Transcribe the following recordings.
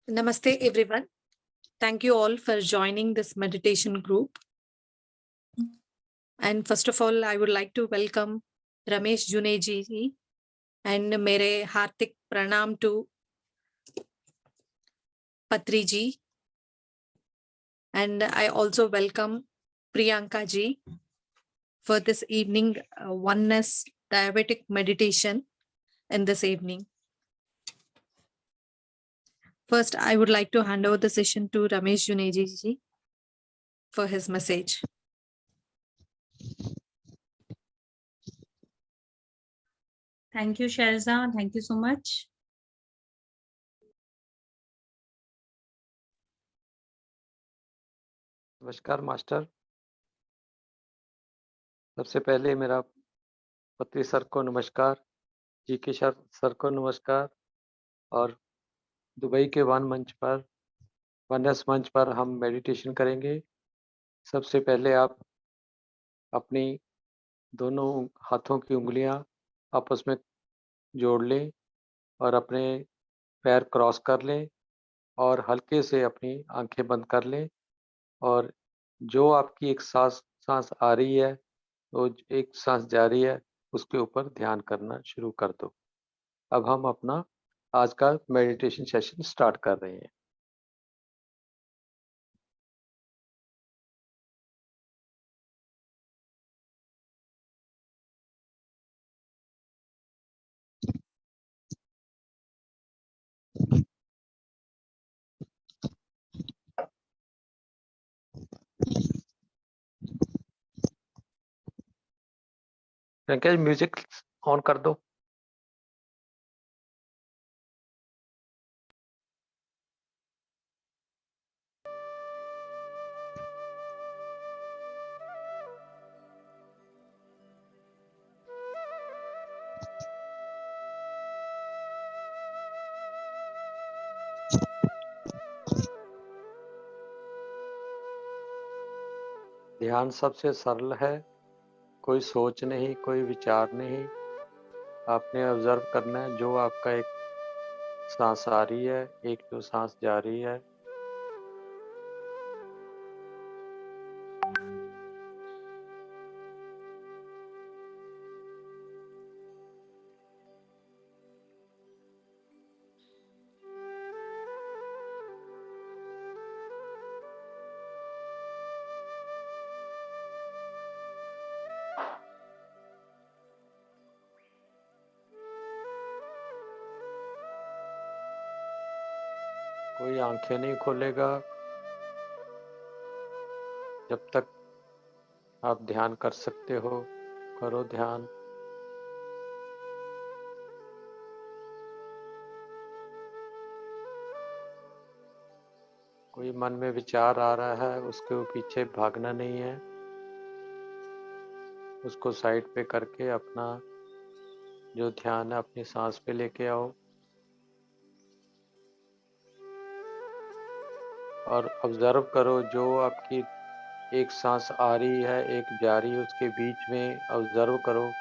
Namaste, everyone. Thank you all for joining this meditation group. And first of all, I would like to welcome Ramesh Juneji ji and mere hardik pranam to Patri ji. And I also welcome Priyanka ji for this evening oneness diabetic meditation in this evening. First, I would like to hand over the session to Ramesh Juneji ji for his message. Thank you, Sharza. Thank you so much. नमस्कार master. सबसे पहले मेरा पत्री sir को नमस्कार, जी के sir को नमस्कार और दुबई के वनस मंच पर हम मेडिटेशन करेंगे। सबसे पहले आप अपनी दोनों हाथों की उंगलियां आपस में जोड़ लें और अपने पैर क्रॉस कर लें और हल्के से अपनी आंखें बंद कर लें और जो आपकी एक सांस आ रही है तो एक सांस जा रही है उसके ऊपर ध्यान करना शुरू कर दो। अब हम अपना आज का मेडिटेशन सेशन स्टार्ट कर रहे हैं। पंकज म्यूजिक ऑन कर दो। ध्यान सबसे सरल है, कोई सोच नहीं, कोई विचार नहीं। आपने ऑब्जर्व करना है जो आपका एक सांस आ रही है, एक जो सांस जा रही है। कोई आंखें नहीं खोलेगा जब तक आप ध्यान कर सकते हो। करो ध्यान। कोई मन में विचार आ रहा है उसके पीछे भागना नहीं है, उसको साइड पे करके अपना जो ध्यान है अपनी सांस पे लेके आओ और ऑब्जर्व करो जो आपकी एक सांस आ रही है, एक जा रही है, उसके बीच में ऑब्जर्व करो।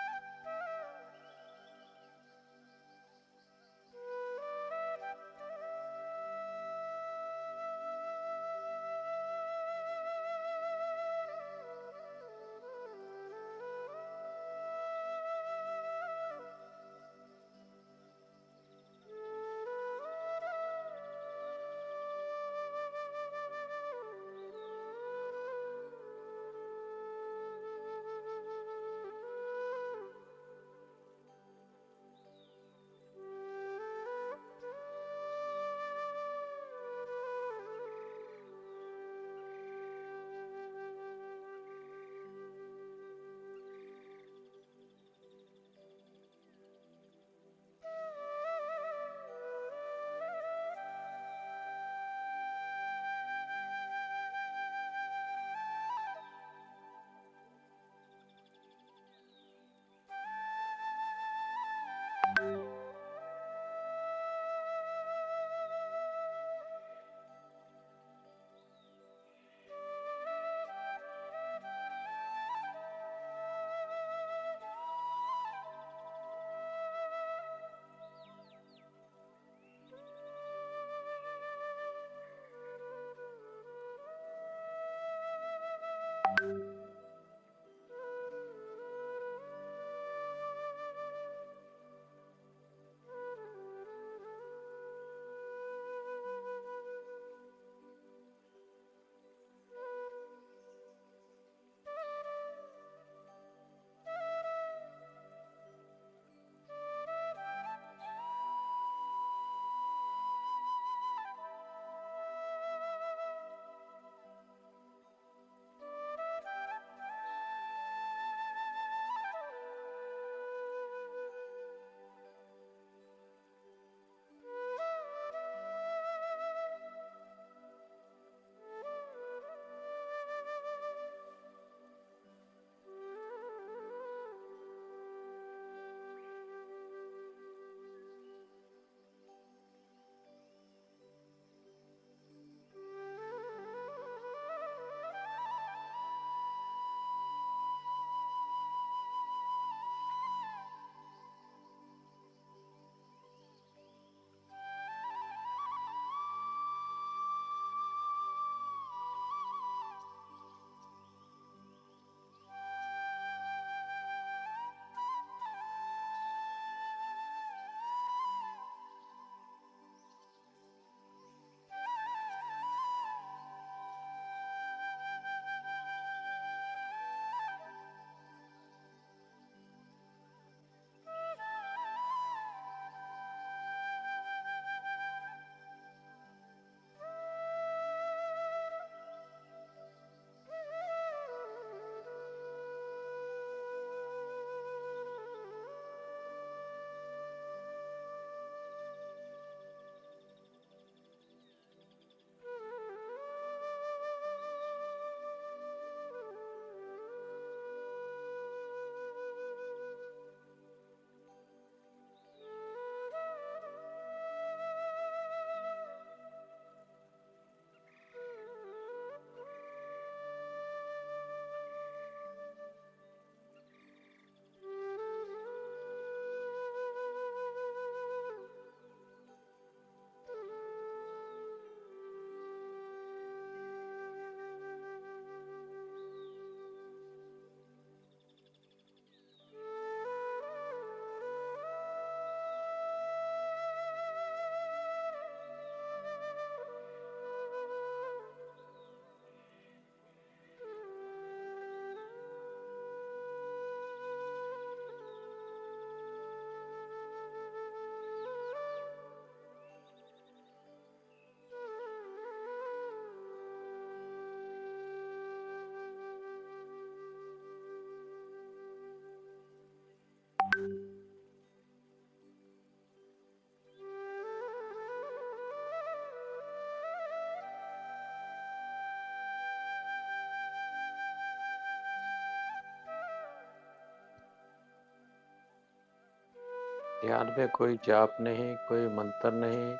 ध्यान में कोई जाप नहीं, कोई मंत्र नहीं।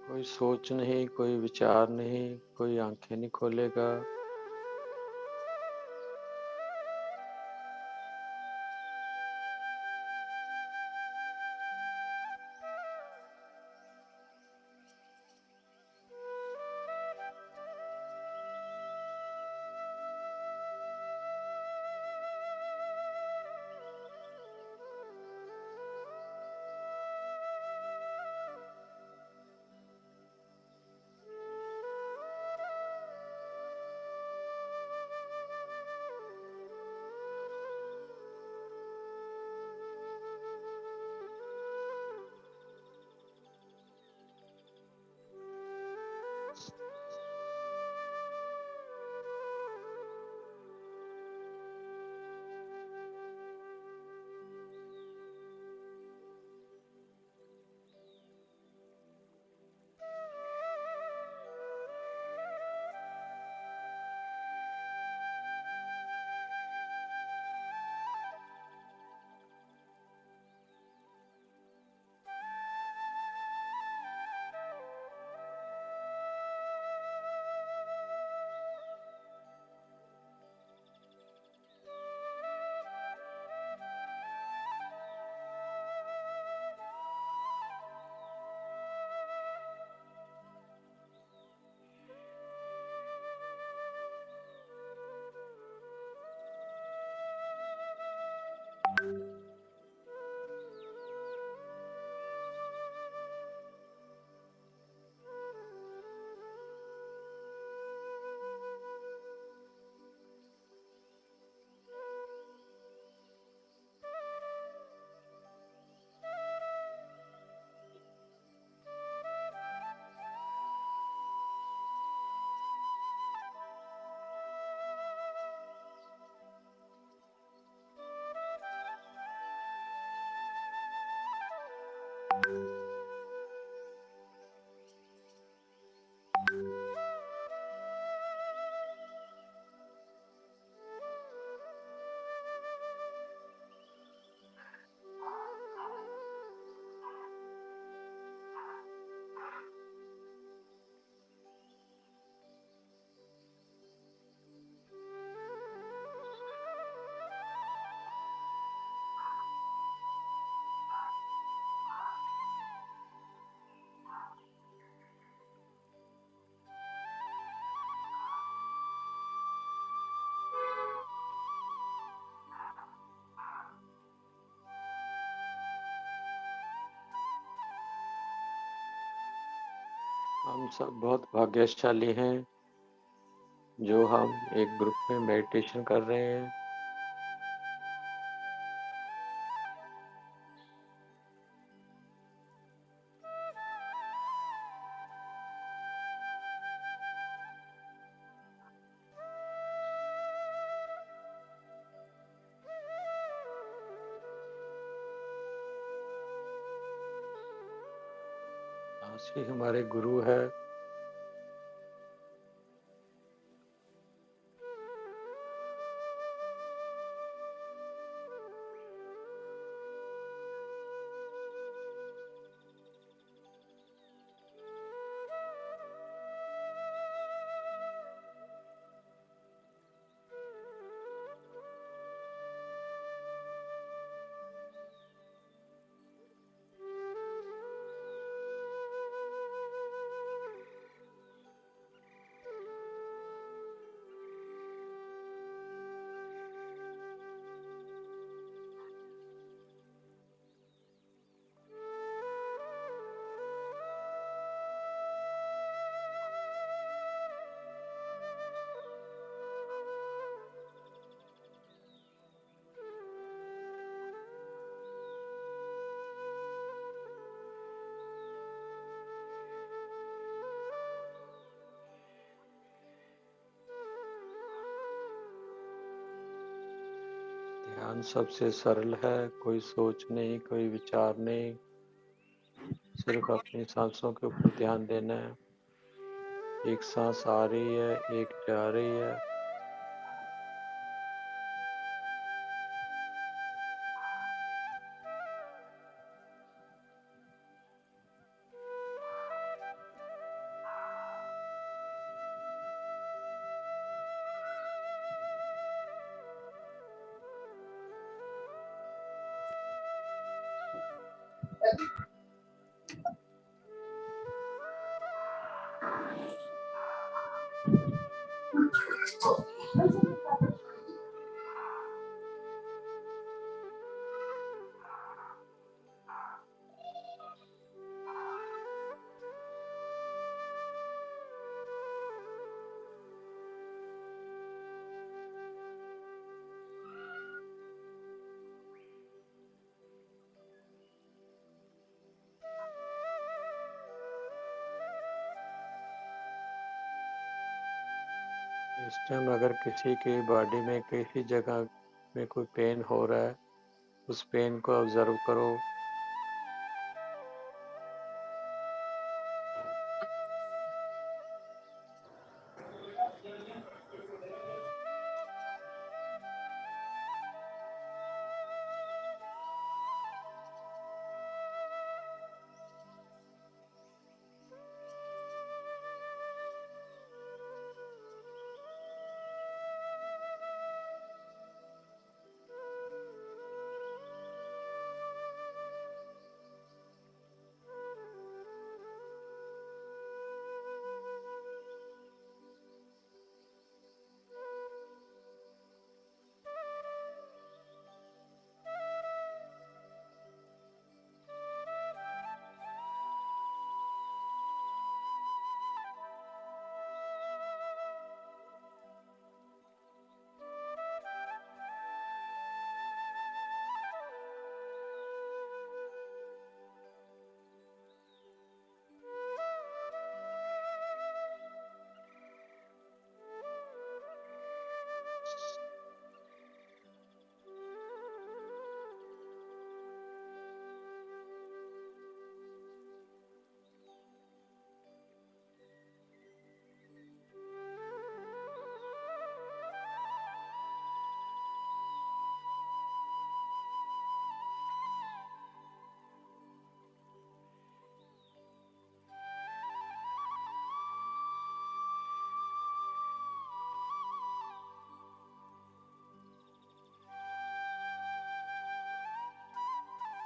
कोई सोच नहीं, कोई विचार नहीं, कोई आंखें नहीं खोलेगा। हम सब बहुत भाग्यशाली हैं जो हम एक ग्रुप में मेडिटेशन कर रहे हैं। काशी हमारे गुरु है। ध्यान सबसे सरल है, कोई सोच नहीं, कोई विचार नहीं, सिर्फ अपनी सांसों के ऊपर ध्यान देना है। एक सांस आ रही है, एक जा रही है। इस टाइम अगर किसी की बॉडी में किसी जगह में कोई पेन हो रहा है, उस पेन को ऑब्जर्व करो।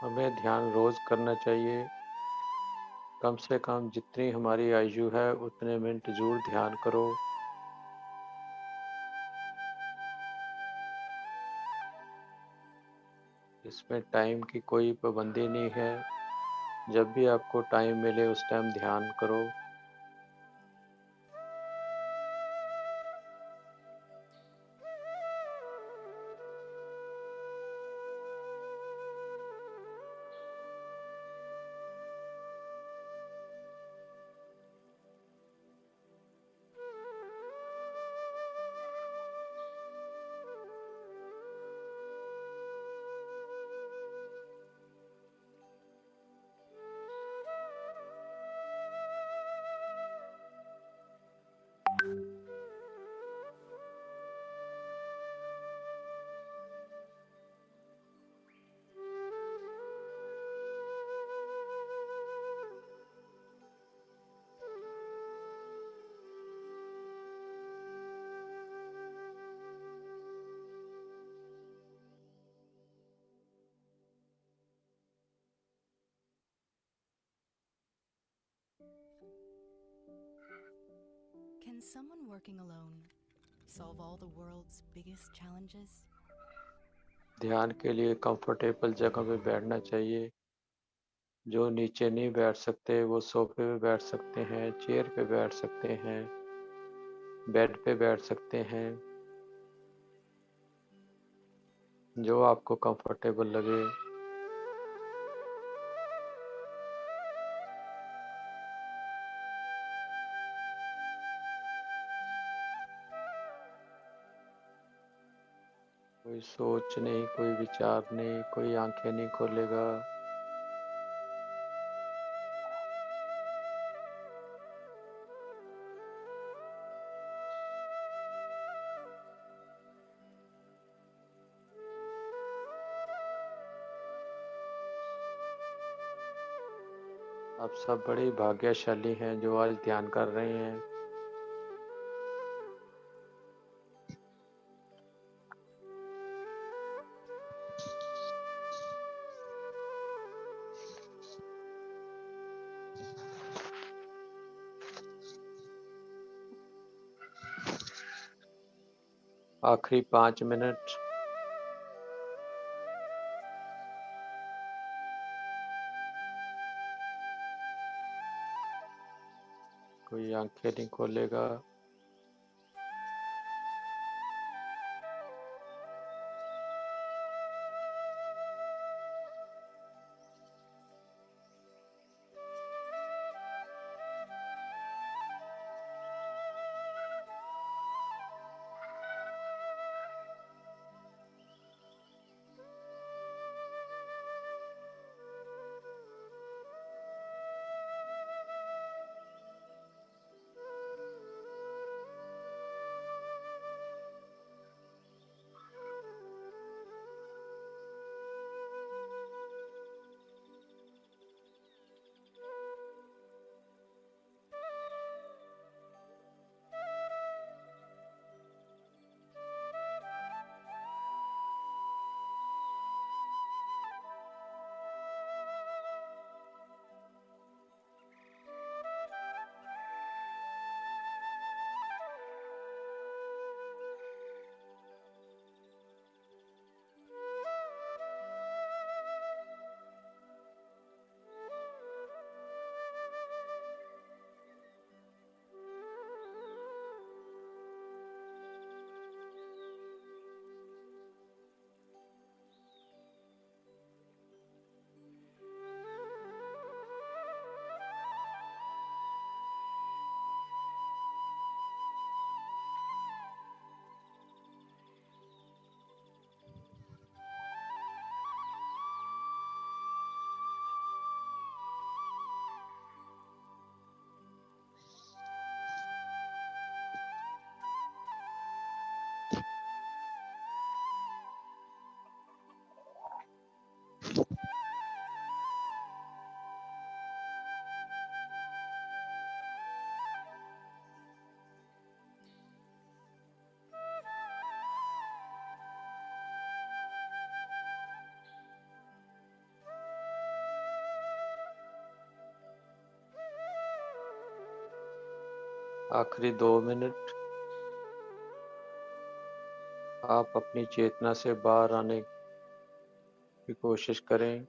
हमें ध्यान रोज करना चाहिए। कम से कम जितनी हमारी आयु है उतने मिनट जरूर ध्यान करो। इसमें टाइम की कोई पाबंदी नहीं है। जब भी आपको टाइम मिले उस टाइम ध्यान करो। Can someone working alone solve all the world's biggest challenges? ध्यान के लिए कंफर्टेबल जगह पे बैठना चाहिए। जो नीचे नहीं बैठ सकते वो सोफे पे बैठ सकते हैं, चेयर पे बैठ सकते हैं, बेड पे बैठ सकते हैं, जो आपको कंफर्टेबल लगे। कोई सोच नहीं, कोई विचार नहीं, कोई आंखें नहीं खोलेगा। आप सब बड़े भाग्यशाली हैं जो आज ध्यान कर रहे हैं। आखिरी 5 मिनट। कोई आंखें नहीं खोलेगा। आखिरी 2 मिनट। आप अपनी चेतना से बाहर आने की कोशिश करें।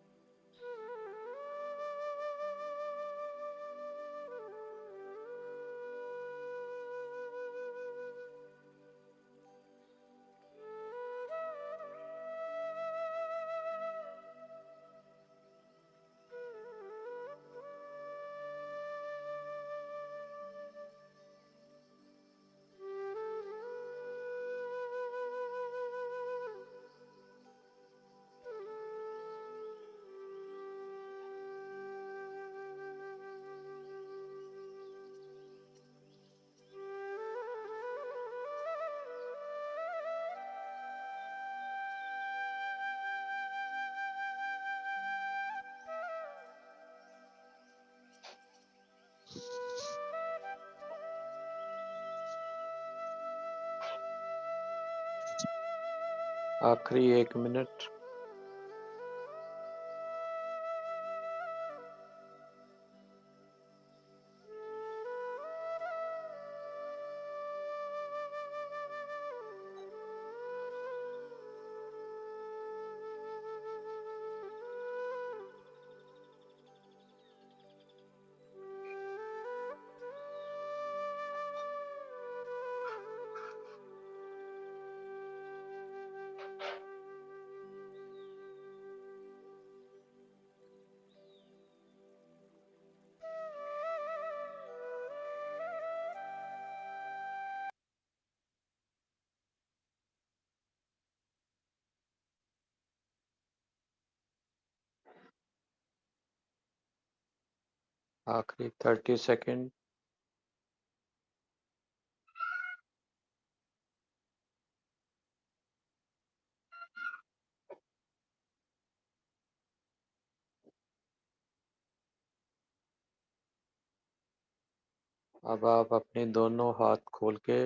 आखिरी 1 मिनट। आखिरी 30 सेकंड। अब आप अपने दोनों हाथ खोल के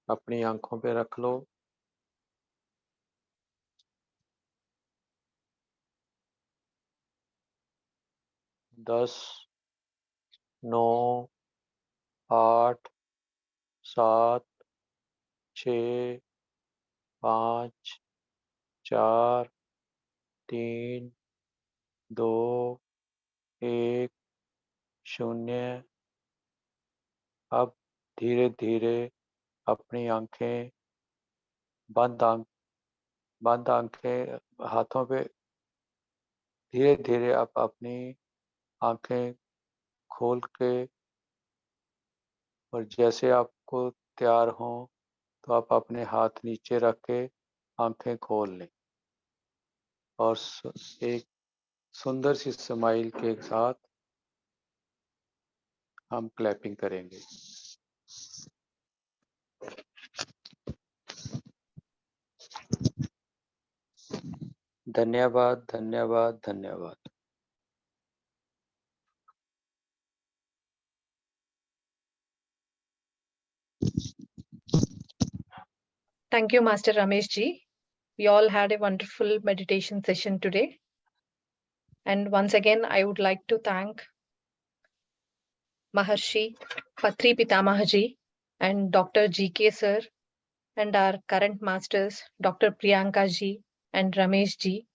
अपनी आंखों पे रख लो। दस, 9, 8, 7, 6, 5, 4, 3, 2, 1, 0। अब धीरे धीरे अपनी आंखें बंद आंखें हाथों पे धीरे धीरे आप अपनी आंखें खोल के, और जैसे आपको तैयार हों तो आप अपने हाथ नीचे रख के आंखें खोल लें और एक सुंदर सी स्माइल के साथ हम क्लैपिंग करेंगे। धन्यवाद, धन्यवाद, धन्यवाद। Thank you, Master Ramesh ji. We all had a wonderful meditation session today. And once again, I would like to thank Maharshi Patri Pitamaha ji and Dr. GK sir and our current masters, Dr. Priyanka ji and Ramesh ji,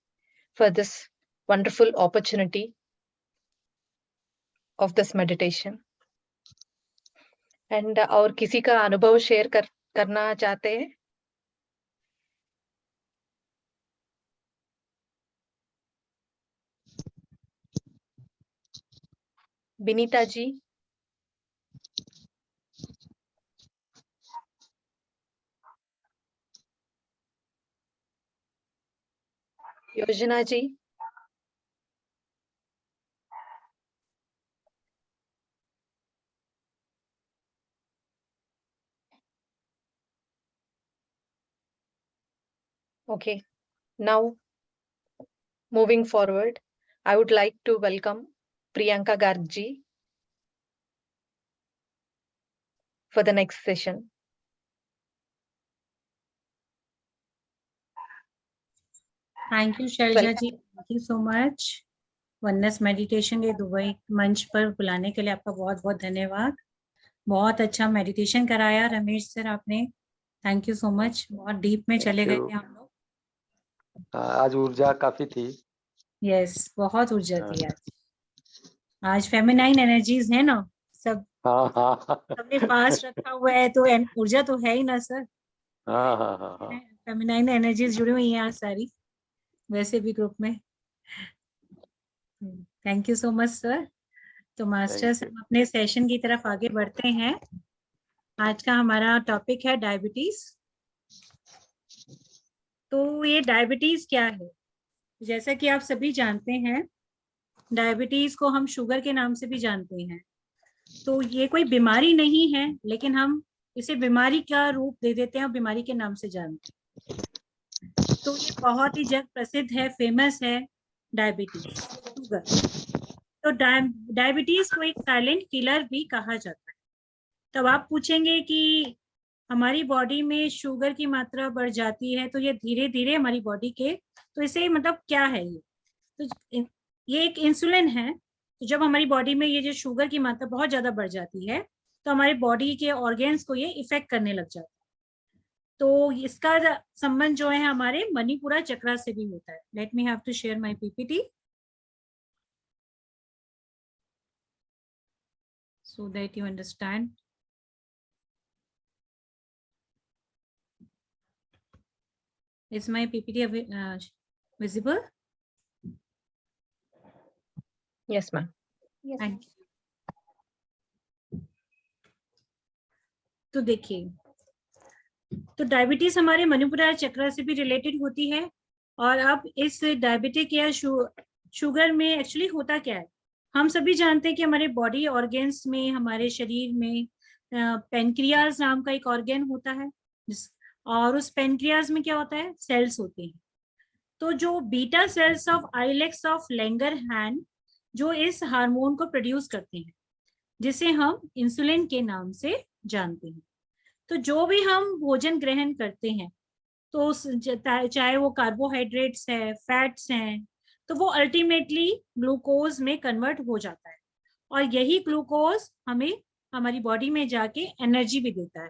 for this wonderful opportunity of this meditation. And और किसी का अनुभव share करना चाहते हैं? बिनीता जी, योजना जी, okay. Now, moving forward, I would like to welcome Priyanka Garg ji for the next session. Thank you Shailaja Welcome. जी, thank you so much. Oneness meditation के दुबई मंच पर बुलाने के लिए आपका बहुत बहुत धन्यवाद। बहुत अच्छा मेडिटेशन कराया रमेश सर आपने, थैंक यू सो मच। बहुत डीप में चले Thank गए you. थे हम लोग। आज ऊर्जा काफी थी। यस, बहुत ऊर्जा थी आज फेमिनाइन एनर्जीज है ना, सब हाँ हाँ सबने पास रखा हुआ है तो ऊर्जा तो है ही ना सर। हाँ हाँ हाँ हाँ। फेमिनाइन एनर्जीज जुड़ी हुई हैं आज सारी, वैसे भी ग्रुप में। Thank you so much sir. तो मास्टर्स, हम अपने सेशन की तरफ आगे बढ़ते हैं। आज का हमारा टॉपिक है डायबिटीज। तो ये डायबिटीज क्या है? जैसा कि आप सभी जानते हैं, डायबिटीज को हम शुगर के नाम से भी जानते हैं। तो ये कोई बीमारी नहीं है, लेकिन हम इसे बीमारी का रूप दे देते हैं और बीमारी के नाम से जानते हैं। तो ये बहुत ही जग प्रसिद्ध है, फेमस है डायबिटीज, शुगर। तो डायबिटीज को एक साइलेंट किलर भी कहा जाता है। तब आप पूछेंगे कि हमारी बॉडी में शुगर की मात्रा बढ़ जाती है तो ये धीरे धीरे हमारी बॉडी के, तो इसे मतलब क्या है ये? तो ये एक इंसुलिन है। तो जब हमारी बॉडी में ये जो शुगर की मात्रा बहुत ज्यादा बढ़ जाती है तो हमारी बॉडी के ऑर्गेन्स को ये इफेक्ट करने लग जाता है। तो इसका संबंध जो है हमारे मणिपुरा चक्रा से भी होता है। Let me have to share my PPT so that you understand. Is my PPT visible? Yes, ma'am. Thank you. तो देखिए, तो डायबिटीज हमारे मणिपुरा चक्र से भी रिलेटेड होती है। और अब इस डायबिटिक या शुगर में एक्चुअली होता क्या है, हम सभी जानते हैं कि हमारे बॉडी ऑर्गन्स में, हमारे शरीर में पेनक्रियाज नाम का एक ऑर्गन होता है, और उस पेनक्रियाज में क्या होता है, सेल्स होते हैं। तो जो beta cells of islets of Langerhans जो इस हार्मोन को प्रोड्यूस करते हैं, जिसे हम इंसुलिन के नाम से जानते हैं। तो जो भी हम भोजन ग्रहण करते हैं, तो चाहे वो कार्बोहाइड्रेट्स है, फैट्स हैं, तो वो अल्टीमेटली ग्लूकोज में कन्वर्ट हो जाता है, और यही ग्लूकोज हमें हमारी बॉडी में जाके एनर्जी भी देता है।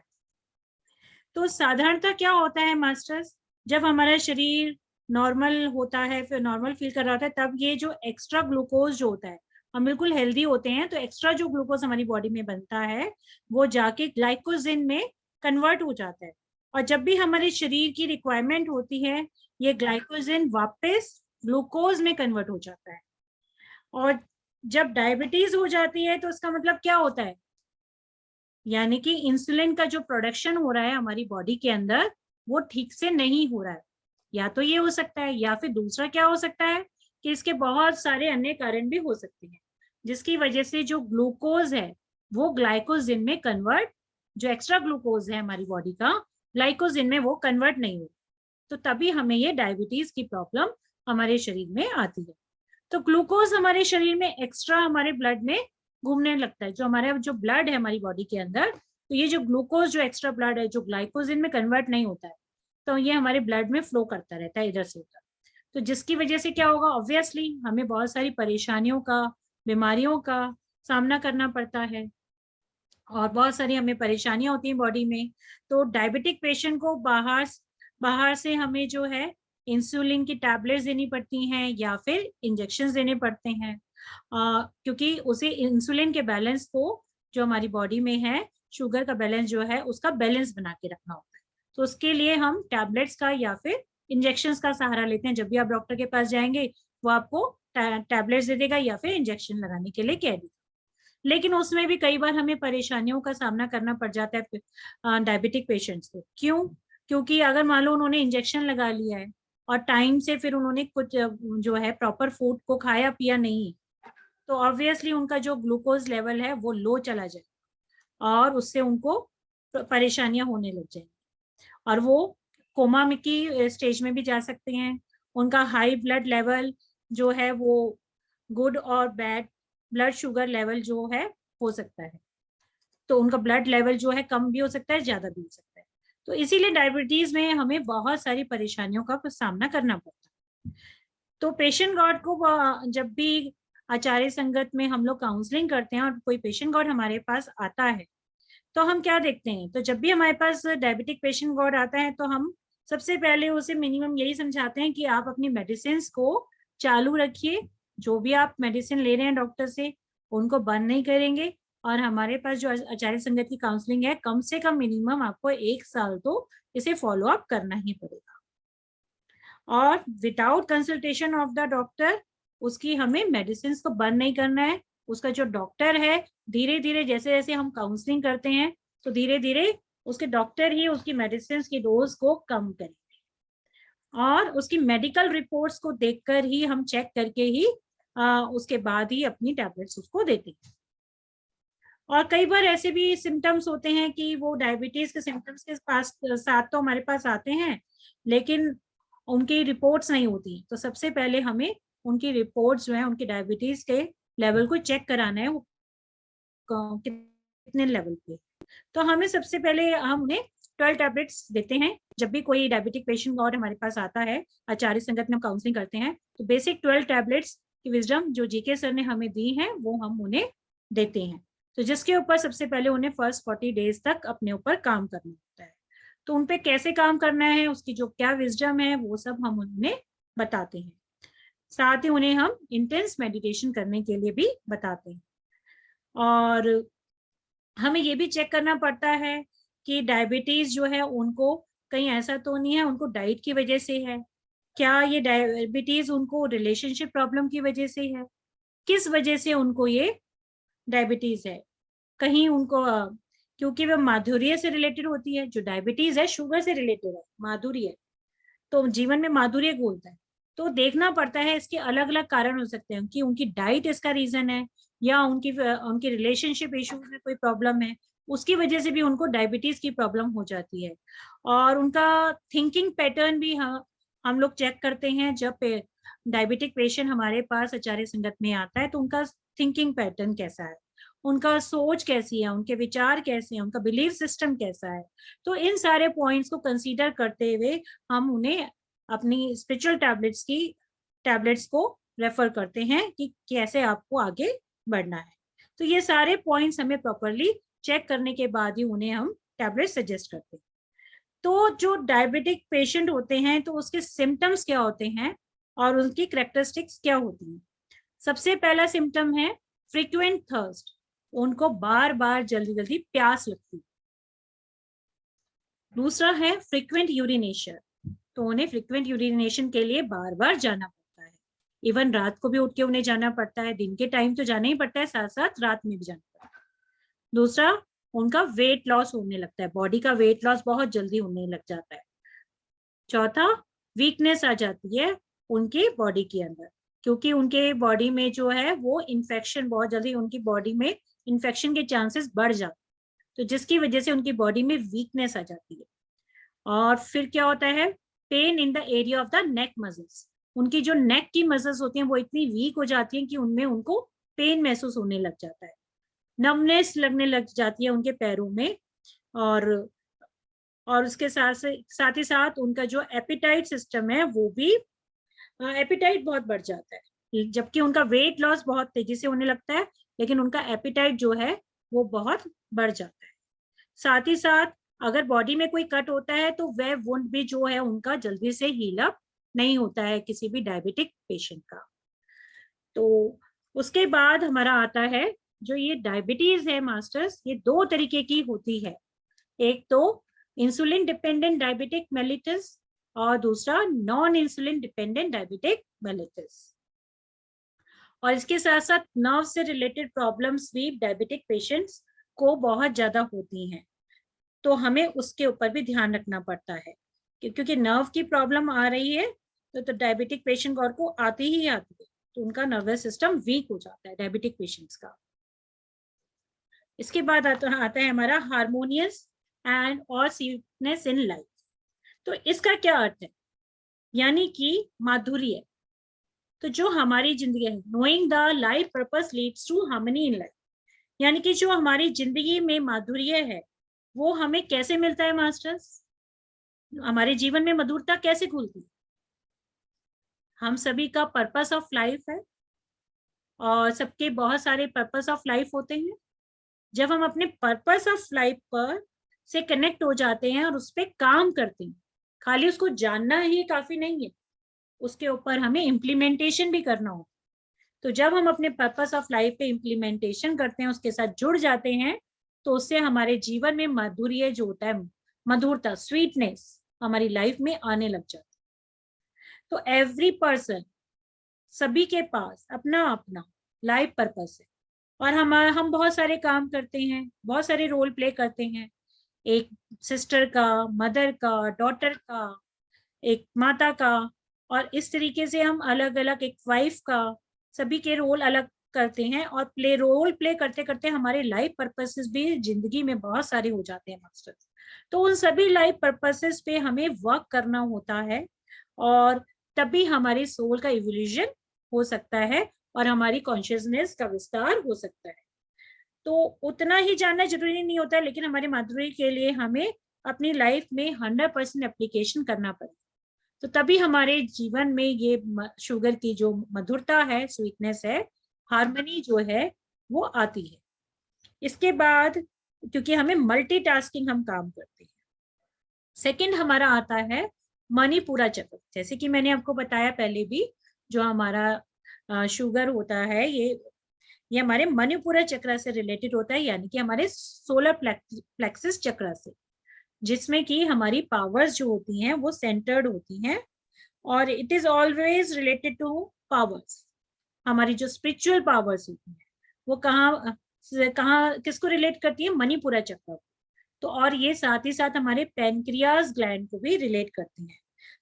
तो साधारणतः क्या होता है मास्टर्स, जब हमारा शरीर नॉर्मल होता है, फिर नॉर्मल फील कर रहा होता है, तब ये जो एक्स्ट्रा ग्लूकोज जो होता है, हम बिल्कुल हेल्दी होते हैं, तो एक्स्ट्रा जो ग्लूकोज हमारी बॉडी में बनता है वो जाके ग्लाइकोजिन में कन्वर्ट हो जाता है, और जब भी हमारे शरीर की रिक्वायरमेंट होती है, ये ग्लाइकोजिन वापस ग्लूकोज में कन्वर्ट हो जाता है। और जब डायबिटीज हो जाती है तो उसका मतलब क्या होता है, यानी कि इंसुलिन का जो प्रोडक्शन हो रहा है हमारी बॉडी के अंदर, वो ठीक से नहीं हो रहा है। या तो ये हो सकता है, या फिर दूसरा क्या हो सकता है कि इसके बहुत सारे अन्य कारण भी हो सकते हैं, जिसकी वजह से जो ग्लूकोज है वो ग्लाइकोजिन में कन्वर्ट, जो एक्स्ट्रा ग्लूकोज है हमारी बॉडी का, ग्लाइकोजिन में वो कन्वर्ट नहीं हो, तो तभी हमें ये डायबिटीज की प्रॉब्लम हमारे शरीर में आती है। तो ग्लूकोज हमारे शरीर में एक्स्ट्रा हमारे ब्लड में घूमने लगता है, जो हमारे जो ब्लड है हमारी बॉडी के अंदर, तो ये जो ग्लूकोज जो एक्स्ट्रा ब्लड है जो ग्लाइकोजिन में कन्वर्ट नहीं होता है, तो ये हमारे ब्लड में फ्लो करता रहता है इधर से उधर। तो जिसकी वजह से क्या होगा, ऑब्वियसली हमें बहुत सारी परेशानियों का, बीमारियों का सामना करना पड़ता है, और बहुत सारी हमें परेशानियां होती हैं बॉडी में। तो डायबिटिक पेशेंट को बाहर से हमें जो है इंसुलिन की टैबलेट्स देनी पड़ती हैं, या फिर इंजेक्शन देने पड़ते हैं, क्योंकि उसे इंसुलिन के बैलेंस को, जो हमारी बॉडी में है शुगर का बैलेंस जो है, उसका बैलेंस बना के रखना होता है। तो उसके लिए हम टैबलेट्स का या फिर इंजेक्शन का सहारा लेते हैं। जब भी आप डॉक्टर के पास जाएंगे वो आपको टैबलेट्स दे देगा या फिर इंजेक्शन लगाने के लिए कह देगा। लेकिन उसमें भी कई बार हमें परेशानियों का सामना करना पड़ जाता है डायबिटिक पेशेंट्स को। क्यों? क्योंकि अगर मान लो उन्होंने इंजेक्शन लगा लिया है और टाइम से फिर उन्होंने कुछ जो है प्रॉपर फूड को खाया पिया नहीं, तो ऑब्वियसली उनका जो ग्लूकोज लेवल है वो लो चला जाए, और उससे उनको परेशानियां होने लग जाएंगी, और वो कोमा की स्टेज में भी जा सकते हैं। उनका हाई ब्लड लेवल जो है वो गुड और बैड ब्लड शुगर लेवल जो है हो सकता है, तो उनका ब्लड लेवल जो है कम भी हो सकता है, ज्यादा भी हो सकता है। तो इसीलिए डायबिटीज में हमें बहुत सारी परेशानियों का सामना करना पड़ता है। तो पेशेंट गार्ड को जब भी आचार्य संगत में हम लोग काउंसलिंग करते हैं और कोई पेशेंट गार्ड हमारे पास आता है, तो हम क्या देखते हैं, तो जब भी हमारे पास डायबिटिक पेशेंट गार्ड आता है, तो हम सबसे पहले उसे मिनिमम यही समझाते हैं कि आप अपनी मेडिसिन को चालू रखिए, जो भी आप मेडिसिन ले रहे हैं डॉक्टर से उनको बंद नहीं करेंगे, और हमारे पास जो आचार्य संगत की काउंसलिंग है, कम से कम मिनिमम आपको 1 साल तो इसे फॉलो अप करना ही पड़ेगा, और without consultation of the doctor उसकी हमें मेडिसिन को बंद नहीं करना है। उसका जो डॉक्टर है, धीरे धीरे जैसे जैसे हम काउंसलिंग करते हैं, तो धीरे धीरे उसके डॉक्टर ही उसकी मेडिसिन की डोज को कम करेंगे, और उसकी मेडिकल रिपोर्ट्स को देखकर ही हम चेक करके ही उसके बाद ही अपनी टैबलेट्स उसको देते हैं। और कई बार ऐसे भी सिम्टम्स होते हैं कि वो डायबिटीज के सिम्टम्स के साथ तो हमारे पास आते हैं, लेकिन उनकी रिपोर्ट्स नहीं होती। तो सबसे पहले हमें उनकी रिपोर्ट्स जो है, उनकी डायबिटीज के लेवल को चेक कराना है, वो कितने लेवल पे। तो हमें सबसे पहले हम उन्हें 12 टैबलेट्स देते हैं। जब भी कोई डायबिटिक पेशेंट और हमारे पास आता है, आचार्य संगत में हम काउंसलिंग करते हैं, तो बेसिक 12 टैबलेट्स की विजडम जो जीके सर ने हमें दी है वो हम उन्हें देते हैं। तो जिसके ऊपर सबसे पहले उन्हें फर्स्ट 40 डेज तक अपने ऊपर काम करना होता है। तो उन पे कैसे काम करना है, उसकी जो क्या विजडम है, वो सब हम उन्हें बताते हैं। साथ ही उन्हें हम इंटेंस मेडिटेशन करने के लिए भी बताते हैं। और हमें ये भी चेक करना पड़ता है कि डायबिटीज जो है उनको कहीं ऐसा तो नहीं है उनको डाइट की वजह से है, क्या ये डायबिटीज उनको रिलेशनशिप प्रॉब्लम की वजह से है, किस वजह से उनको ये डायबिटीज है। कहीं उनको क्योंकि वह माधुर्य से रिलेटेड होती है, जो डायबिटीज है शुगर से रिलेटेड है, माधुर्य, तो जीवन में माधुर्य घोलता है। तो देखना पड़ता है, इसके अलग अलग कारण हो सकते हैं कि उनकी डाइट इसका रीजन है, या उनकी रिलेशनशिप इश्यूज में कोई प्रॉब्लम है, उसकी वजह से भी उनको डायबिटीज की प्रॉब्लम हो जाती है। और उनका थिंकिंग पैटर्न भी हम लोग चेक करते हैं। जब डायबिटिक पेशेंट हमारे पास आचार्य संगत में आता है तो उनका थिंकिंग पैटर्न कैसा है, उनका सोच कैसी है, उनके विचार कैसे हैं, उनका बिलीफ सिस्टम कैसा है। तो इन सारे पॉइंट्स को कंसीडर करते हुए हम उन्हें अपनी स्पिरिचुअल टैबलेट्स को रेफर करते हैं कि कैसे आपको आगे बढ़ना है। तो ये सारे पॉइंट्स हमें प्रॉपरली चेक करने के बाद ही उन्हें हम टैबलेट सजेस्ट करते हैं। तो जो डायबिटिक पेशेंट होते हैं तो उसके सिम्टम्स क्या होते हैं और उनकी कैरेक्टरिस्टिक्स क्या होती हैं। सबसे पहला सिम्टम है फ्रीक्वेंट थर्स्ट, उनको बार बार जल्दी जल्दी प्यास लगती। दूसरा है फ्रीक्वेंट यूरिनेशन, तो उन्हें फ्रीक्वेंट यूरिनेशन के लिए बार बार जाना पड़ता है। इवन रात को भी उठ के उन्हें जाना पड़ता है, दिन के टाइम तो जाना ही पड़ता है, साथ साथ रात में भी जाना पड़ता है। दूसरा, उनका वेट लॉस होने लगता है, बॉडी का वेट लॉस बहुत जल्दी होने लग जाता है। चौथा, वीकनेस आ जाती है उनकी बॉडी के अंदर, क्योंकि उनके बॉडी में जो है वो इन्फेक्शन, बहुत जल्दी उनकी बॉडी में इन्फेक्शन के चांसेस बढ़ जाते हैं, तो जिसकी वजह से उनकी बॉडी में वीकनेस आ जाती है। और फिर क्या होता है, pain in the area of the neck muscles, उनकी जो नेक की मसल्स होती हैं वो इतनी वीक हो जाती हैं कि उनमें उनको पेन महसूस होने लग जाता है, नमनेस लगने लग जाती है उनके पैरों में। और उसके साथ ही साथ उनका जो एपिटाइट सिस्टम है वो भी, एपिटाइट बहुत बढ़ जाता है, जबकि उनका वेट लॉस बहुत तेजी से होने लगता है, लेकिन उनका एपिटाइट जो है वो बहुत बढ़ जाता है। साथ ही साथ अगर बॉडी में कोई कट होता है तो वह वुंड भी जो है उनका जल्दी से हील अप नहीं होता है किसी भी डायबिटिक पेशेंट का। तो उसके बाद हमारा आता है, जो ये डायबिटीज है मास्टर्स, ये दो तरीके की होती है। एक तो इंसुलिन डिपेंडेंट डायबिटिक मेलिटस और दूसरा non insulin dependent diabetic mellitus. और इसके साथ साथ नर्व से रिलेटेड प्रॉब्लम्स भी डायबिटिक पेशेंट्स को बहुत ज्यादा होती हैं, तो हमें उसके ऊपर भी ध्यान रखना पड़ता है, क्योंकि नर्व की प्रॉब्लम आ रही है तो डायबिटिक पेशेंट को आती ही आती है, तो उनका नर्वस सिस्टम वीक हो जाता है डायबिटिक पेशेंट्स का। इसके बाद आता है हमारा हार्मोनियस एंड और स्वीटनेस इन लाइफ। तो इसका क्या अर्थ है, यानी कि माधुर्य। तो जो हमारी जिंदगी है, knowing the life purpose leads to harmony in life, यानी कि जो हमारी जिंदगी में माधुर्य है वो हमें कैसे मिलता है मास्टर्स, हमारे जीवन में मधुरता कैसे खुलती है। हम सभी का पर्पस ऑफ लाइफ है और सबके बहुत सारे पर्पस ऑफ लाइफ होते हैं। जब हम अपने पर्पस ऑफ लाइफ पर से कनेक्ट हो जाते हैं और उस पर काम करते हैं, खाली उसको जानना ही काफी नहीं है, उसके ऊपर हमें इम्प्लीमेंटेशन भी करना होता है। तो जब हम अपने पर्पस ऑफ लाइफ पे इम्प्लीमेंटेशन करते हैं, उसके साथ जुड़ जाते हैं, तो उससे हमारे जीवन में माधुर्य जो होता है, मधुरता, स्वीटनेस हमारी लाइफ में आने लग जाती है। तो एवरी पर्सन, सभी के पास अपना अपना लाइफ पर्पस है, और हम बहुत सारे काम करते हैं, बहुत सारे रोल प्ले करते हैं, एक सिस्टर का, मदर का, डॉटर का, एक माता का, और इस तरीके से हम अलग अलग, एक वाइफ का, सभी के रोल अलग करते हैं, और रोल प्ले करते करते हमारे लाइफ पर्पसेस भी जिंदगी में बहुत सारे हो जाते हैं मास्टर्स। तो उन सभी लाइफ पर्पसेस पे हमें वर्क करना होता है, और तभी हमारी सोल का इवोल्यूशन हो सकता है और हमारी कॉन्शियसनेस का विस्तार हो सकता है। तो उतना ही जानना जरूरी नहीं होता है, लेकिन हमारे माधुर्य के लिए हमें अपनी लाइफ में 100% एप्लीकेशन करना पड़ेगा, तो तभी हमारे जीवन में ये शुगर की जो मधुरता है, स्वीटनेस है, हार्मनी जो है वो आती है। इसके बाद, क्योंकि हमें मल्टीटास्किंग हम काम करते हैं, सेकंड हमारा आता है मणिपुरा चक्र। जैसे कि मैंने आपको बताया पहले भी, जो हमारा शुगर होता है ये हमारे मणिपुरा चक्र से रिलेटेड होता है, यानी कि हमारे सोलर प्लेक्सिस चक्र से, जिसमें कि हमारी पावर्स जो होती हैं वो सेंटर्ड होती हैं, और it is always related two powers. हमारी जो स्पिरिचुअल पावर्स होती हैं वो कहाँ किसको रिलेट करती है, मणिपुरा चक्र। तो और ये साथ ही साथ हमारे पैनक्रियाज ग्लैंड को भी रिलेट करती हैं।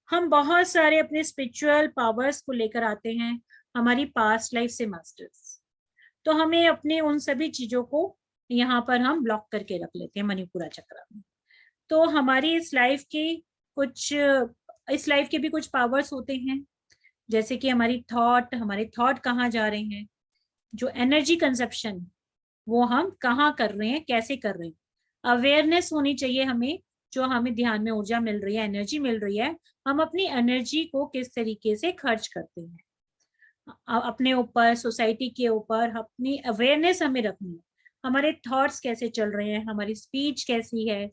हम बहुत सारे अपने स्पिरिचुअल पावर्स को लेकर आते हैं हमारी पास्ट लाइफ से मास्टर्स, तो हमें अपने उन सभी चीजों को यहाँ पर हम ब्लॉक करके रख लेते हैं मणिपुरा चक्र में। तो हमारी इस लाइफ के भी कुछ पावर्स होते हैं, जैसे कि हमारे थॉट कहाँ जा रहे हैं, जो एनर्जी कंजप्शन वो हम कहाँ कर रहे हैं, कैसे कर रहे हैं, अवेयरनेस होनी चाहिए हमें। जो हमें ध्यान में ऊर्जा मिल रही है, एनर्जी मिल रही है, हम अपनी एनर्जी को किस तरीके से खर्च करते हैं अपने ऊपर, सोसाइटी के ऊपर, अपनी अवेयरनेस हमें रखनी है। हमारे थॉट्स कैसे चल रहे हैं, हमारी स्पीच कैसी है,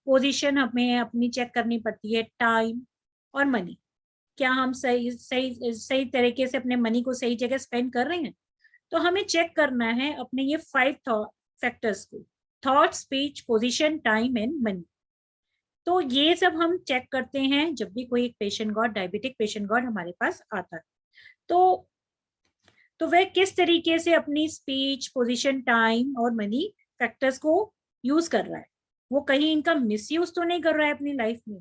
पोजीशन हमें अपनी चेक करनी पड़ती है, टाइम और मनी, क्या हम सही सही सही तरीके से अपने मनी को सही जगह स्पेंड कर रहे हैं। तो हमें चेक करना है अपने ये 5 फैक्टर्स को, thought, speech, position, time and money. तो ये सब हम चेक करते हैं जब भी कोई एक patient God, diabetic patient God हमारे पास आता है। तो वह किस तरीके से अपनी स्पीच, पोजीशन, टाइम और मनी फैक्टर्स को यूज कर रहा है, वो कहीं इनका मिसयूज तो नहीं कर रहा है अपनी लाइफ में।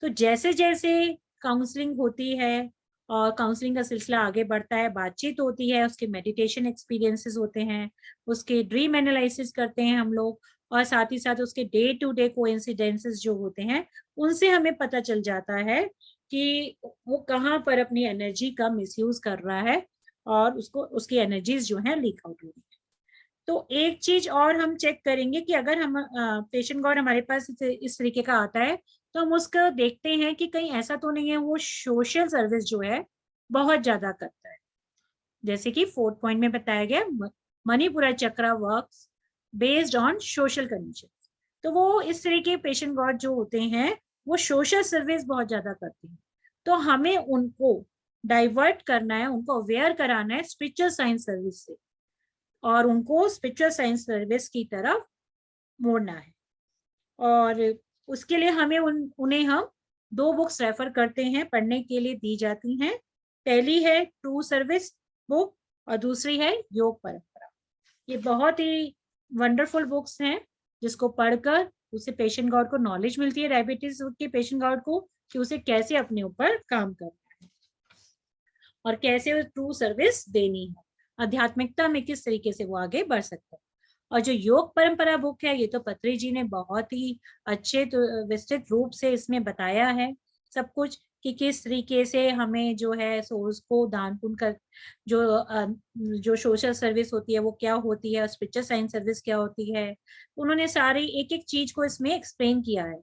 तो जैसे जैसे काउंसलिंग होती है और काउंसलिंग का सिलसिला आगे बढ़ता है, बातचीत होती है, उसके मेडिटेशन एक्सपीरियंसेस होते हैं, उसके ड्रीम एनालिसिस करते हैं हम लोग, और साथ ही साथ उसके डे टू डे कोइंसिडेंसेस जो होते हैं, उनसे हमें पता चल जाता है कि वो कहाँ पर अपनी एनर्जी का मिसयूज कर रहा है और उसकी एनर्जीज जो है लीक आउट हो रही है। तो एक चीज और हम चेक करेंगे कि अगर हम पेशेंट गॉड हमारे पास इस तरीके का आता है, तो हम उसका देखते हैं कि कहीं ऐसा तो नहीं है वो सोशल सर्विस जो है बहुत ज्यादा करता है। जैसे कि 4th पॉइंट में बताया गया, मणिपुरा चक्र works based on social condition. तो वो इस तरह के पेशेंट गॉड जो होते हैं वो सोशल सर्विस बहुत ज्यादा करते हैं। तो हमें उनको डाइवर्ट करना है, उनको अवेयर कराना है स्पिरिचुअल साइंस सर्विस से, और उनको स्पिरिचुअल साइंस सर्विस की तरफ मोड़ना है। और उसके लिए हमें उन्हें हम 2 बुक्स रेफर करते हैं, पढ़ने के लिए दी जाती हैं। पहली है ट्रू सर्विस बुक और दूसरी है योग परंपरा। ये बहुत ही वंडरफुल बुक्स हैं जिसको पढ़कर उसे पेशेंट गॉड को नॉलेज मिलती है, डायबिटीज के पेशेंट गॉड को, कि उसे कैसे अपने ऊपर काम करना है और कैसे ट्रू सर्विस देनी है, आध्यात्मिकता में किस तरीके से वो आगे बढ़ सकता है। और जो योग परंपरा बुक है, ये तो पत्री जी ने बहुत ही अच्छे तो विस्तृत रूप से इसमें बताया है सब कुछ, कि किस तरीके से हमें जो है सोर्स को दान पुण्य कर, जो सोशल सर्विस होती है वो क्या होती है, स्पिरिचुअल साइंस सर्विस क्या होती है, उन्होंने सारी एक एक चीज को इसमें एक्सप्लेन किया है।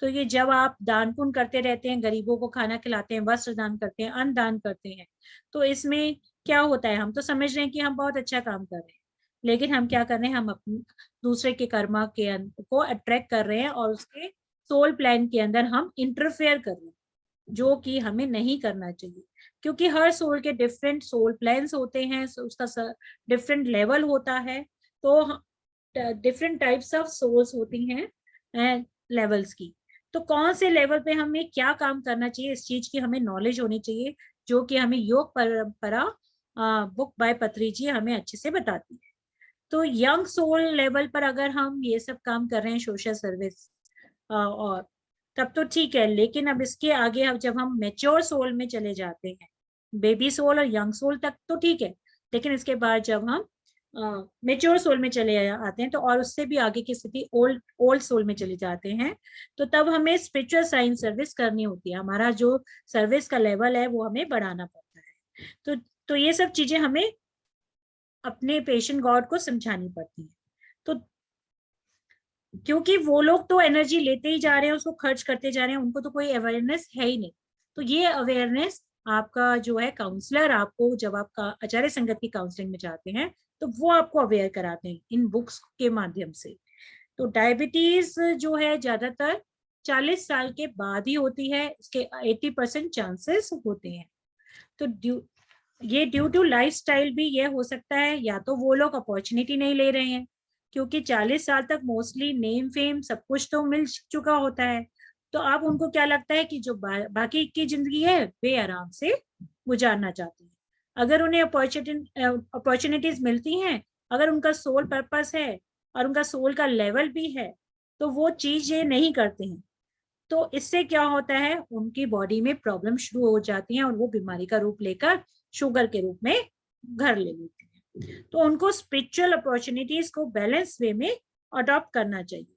तो ये जब आप दान पुण्य करते रहते हैं, गरीबों को खाना खिलाते हैं, वस्त्र दान करते हैं, अन्न दान करते हैं, तो इसमें क्या होता है, हम तो समझ रहे हैं कि हम बहुत अच्छा काम कर रहे हैं, लेकिन हम क्या कर रहे हैं, हम अपने दूसरे के कर्मा को अट्रैक्ट कर रहे हैं और उसके सोल प्लान के अंदर हम इंटरफेयर कर रहे हैं, जो कि हमें नहीं करना चाहिए। क्योंकि हर सोल के डिफरेंट सोल प्लान्स होते हैं, उसका डिफरेंट लेवल होता है। तो डिफरेंट टाइप्स ऑफ सोल्स होती हैं लेवल्स की। तो कौन से लेवल पे हमें क्या काम करना चाहिए, इस चीज की हमें नॉलेज होनी चाहिए, जो कि हमें योग परंपरा बुक बाय पत्री जी हमें अच्छे से बताती है। तो यंग सोल लेवल पर अगर हम ये सब काम कर रहे हैं सोशल सर्विस और तब तो ठीक है, लेकिन अब इसके आगे अब जब हम मेच्योर सोल में चले जाते हैं, बेबी सोल और यंग सोल तक तो ठीक है, लेकिन इसके बाद जब हम मेच्योर सोल में चले आते हैं, तो और उससे भी आगे की स्थिति ओल्ड सोल में चले जाते हैं, तो तब हमें स्पिरिचुअल साइंस सर्विस करनी होती है, हमारा जो सर्विस का लेवल है वो हमें बढ़ाना पड़ता है। तो ये सब चीजें हमें अपने पेशेंट गॉड को समझानी पड़ती है। तो क्योंकि वो लोग तो एनर्जी लेते ही जा रहे हैं, उसको खर्च करते जा रहे हैं, उनको तो कोई अवेयरनेस है ही नहीं। तो ये अवेयरनेस आपका जो है काउंसलर आपको, जब आप आचार्य संगत की काउंसलिंग में जाते हैं, तो वो आपको अवेयर कराते हैं इन बुक्स के माध्यम से। तो डायबिटीज जो है ज्यादातर 40 साल के बाद ही होती है, इसके 80% चांसेस होते हैं। तो ये ड्यू टू लाइफस्टाइल भी ये हो सकता है, या तो वो लोग अपॉर्चुनिटी नहीं ले रहे हैं, क्योंकि 40 साल तक मोस्टली नेम फेम सब कुछ तो मिल चुका होता है। तो अब उनको क्या लगता है कि जो बाकी की जिंदगी है वे आराम से गुजारना चाहते हैं। अगर उन्हें अपॉर्चुनिटीज मिलती हैं, अगर उनका सोल पर्पस है और उनका सोल का लेवल भी है, तो वो चीज ये नहीं करते हैं। तो इससे क्या होता है, उनकी बॉडी में प्रॉब्लम शुरू हो जाती है और वो बीमारी का रूप लेकर शुगर के रूप में घर ले लेती है। तो उनको स्पिरिचुअल अपॉर्चुनिटीज को बैलेंस वे में अडॉप्ट करना चाहिए।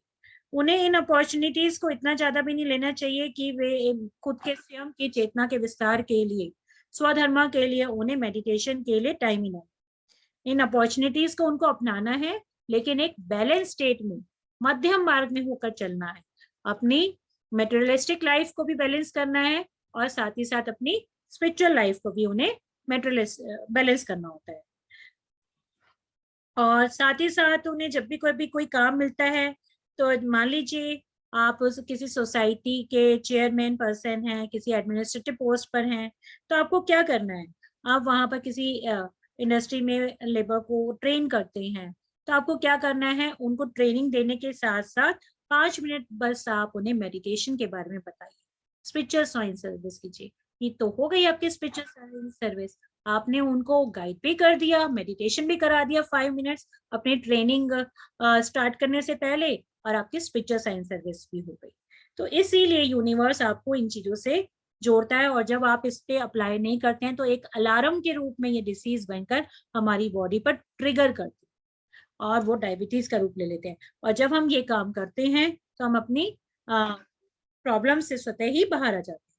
उन्हें इन अपॉर्चुनिटीज को इतना ज्यादा भी नहीं लेना चाहिए कि वे खुद के स्वयं की चेतना के विस्तार के लिए, स्वधर्मा के लिए, उन्हें मेडिटेशन के लिए टाइम ही ना। इन अपॉर्चुनिटीज को उनको अपनाना है, लेकिन एक बैलेंस स्टेट में, मध्यम मार्ग में होकर चलना है। अपनी मेटेरियलिस्टिक लाइफ को भी बैलेंस करना है और साथ ही साथ अपनी स्पिरिचुअल लाइफ को भी उन्हें बैलेंस करना होता है। और साथ ही साथ उन्हें जब भी कोई काम मिलता है, तो मान लीजिए आप किसी सोसाइटी के चेयरमैन पर्सन हैं, किसी एडमिनिस्ट्रेटिव पोस्ट पर हैं, तो आपको क्या करना है, आप वहां पर किसी इंडस्ट्री में लेबर को ट्रेन करते हैं, तो आपको क्या करना है, उनको ट्रेनिंग देने के साथ साथ 5 मिनट बस आप उन्हें मेडिटेशन के बारे में बताइए, स्पिरिचुअल साइंस सर्विस कीजिए। ये तो हो गई आपकी स्पिरिचुअल साइंस सर्विस। आपने उनको गाइड भी कर दिया, मेडिटेशन भी करा दिया 5 मिनट्स अपनी ट्रेनिंग स्टार्ट करने से पहले, और आपकी स्पिरिचुअल साइंस सर्विस भी हो गई। तो इसीलिए यूनिवर्स आपको इन चीजों से जोड़ता है, और जब आप इस पे अप्लाई नहीं करते हैं तो एक अलार्म के रूप में ये डिसीज बनकर हमारी बॉडी पर ट्रिगर करती है और वो डायबिटीज का रूप ले लेते हैं। और जब हम ये काम करते हैं तो हम अपनी प्रॉब्लम से स्वतः ही बाहर आ जाते हैं।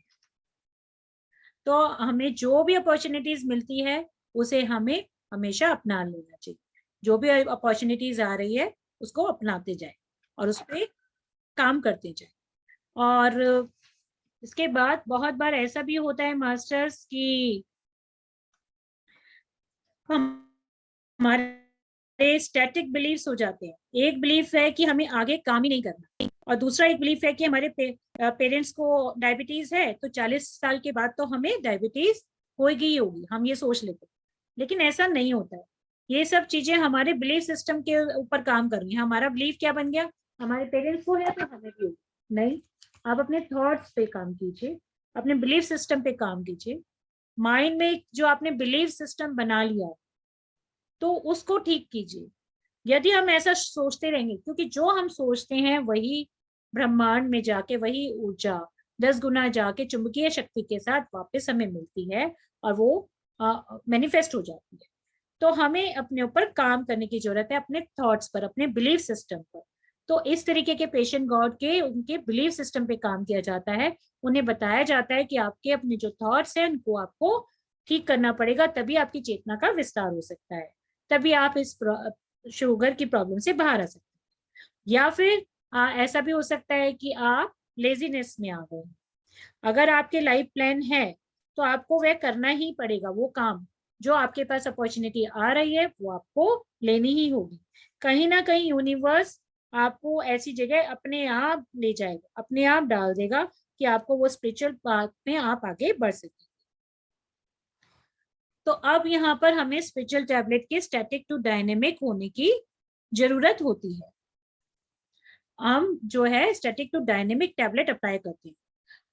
तो हमें जो भी अपॉर्चुनिटीज मिलती है उसे हमें हमेशा अपना लेना चाहिए। जो भी अपॉर्चुनिटीज आ रही है उसको अपनाते जाए और उस पर काम करते जाए। और इसके बाद बहुत बार ऐसा भी होता है मास्टर्स कि हमारे स्टैटिक बिलीफ्स हो जाते हैं। एक बिलीफ है कि हमें आगे काम ही नहीं करना, और दूसरा एक बिलीफ है कि हमारे पेरेंट्स को डायबिटीज है तो 40 साल के बाद तो हमें डायबिटीज होगी ही होगी, हम ये सोच लेते हैं। लेकिन ऐसा नहीं होता है। ये सब चीजें हमारे बिलीफ सिस्टम के ऊपर काम कर रही है। हमारा बिलीफ क्या बन गया, हमारे पेरेंट्स को है तो हमें भी होगी। नहीं, आप अपने थॉट्स पे काम कीजिए, अपने बिलीफ सिस्टम पे काम कीजिए। माइंड में जो आपने बिलीफ सिस्टम बना लिया तो उसको ठीक कीजिए। यदि हम ऐसा सोचते रहेंगे, क्योंकि जो हम सोचते हैं वही ब्रह्मांड में जाके, वही ऊर्जा 10 गुना जाके चुंबकीय शक्ति के साथ वापस हमें मिलती है और वो मैनिफेस्ट हो जाती है। तो हमें अपने ऊपर काम करने की जरूरत है, अपने थॉट्स पर, अपने बिलीफ सिस्टम पर। तो इस तरीके के पेशेंट गॉड के उनके बिलीफ सिस्टम पे काम किया जाता है। उन्हें बताया जाता है कि आपके अपने जो थॉट्स हैं उनको आपको ठीक करना पड़ेगा, तभी आपकी चेतना का विस्तार हो सकता है, तभी आप इस शुगर की प्रॉब्लम से बाहर आ सकते हैं। या फिर ऐसा भी हो सकता है कि आप लेजीनेस में आ गए। अगर आपके लाइफ प्लान है तो आपको वह करना ही पड़ेगा, वो काम जो आपके पास अपॉर्चुनिटी आ रही है वो आपको लेनी ही होगी। कहीं ना कहीं यूनिवर्स आपको ऐसी जगह अपने आप ले जाएगा, अपने आप डाल देगा कि आपको वो स्पिरिचुअल पाथ में आप आगे बढ़ सके। तो अब यहाँ पर हमें स्पिरिचुअल टैबलेट के स्टैटिक टू डायनेमिक होने की जरूरत होती है। हम जो है static to dynamic tablet apply करते हैं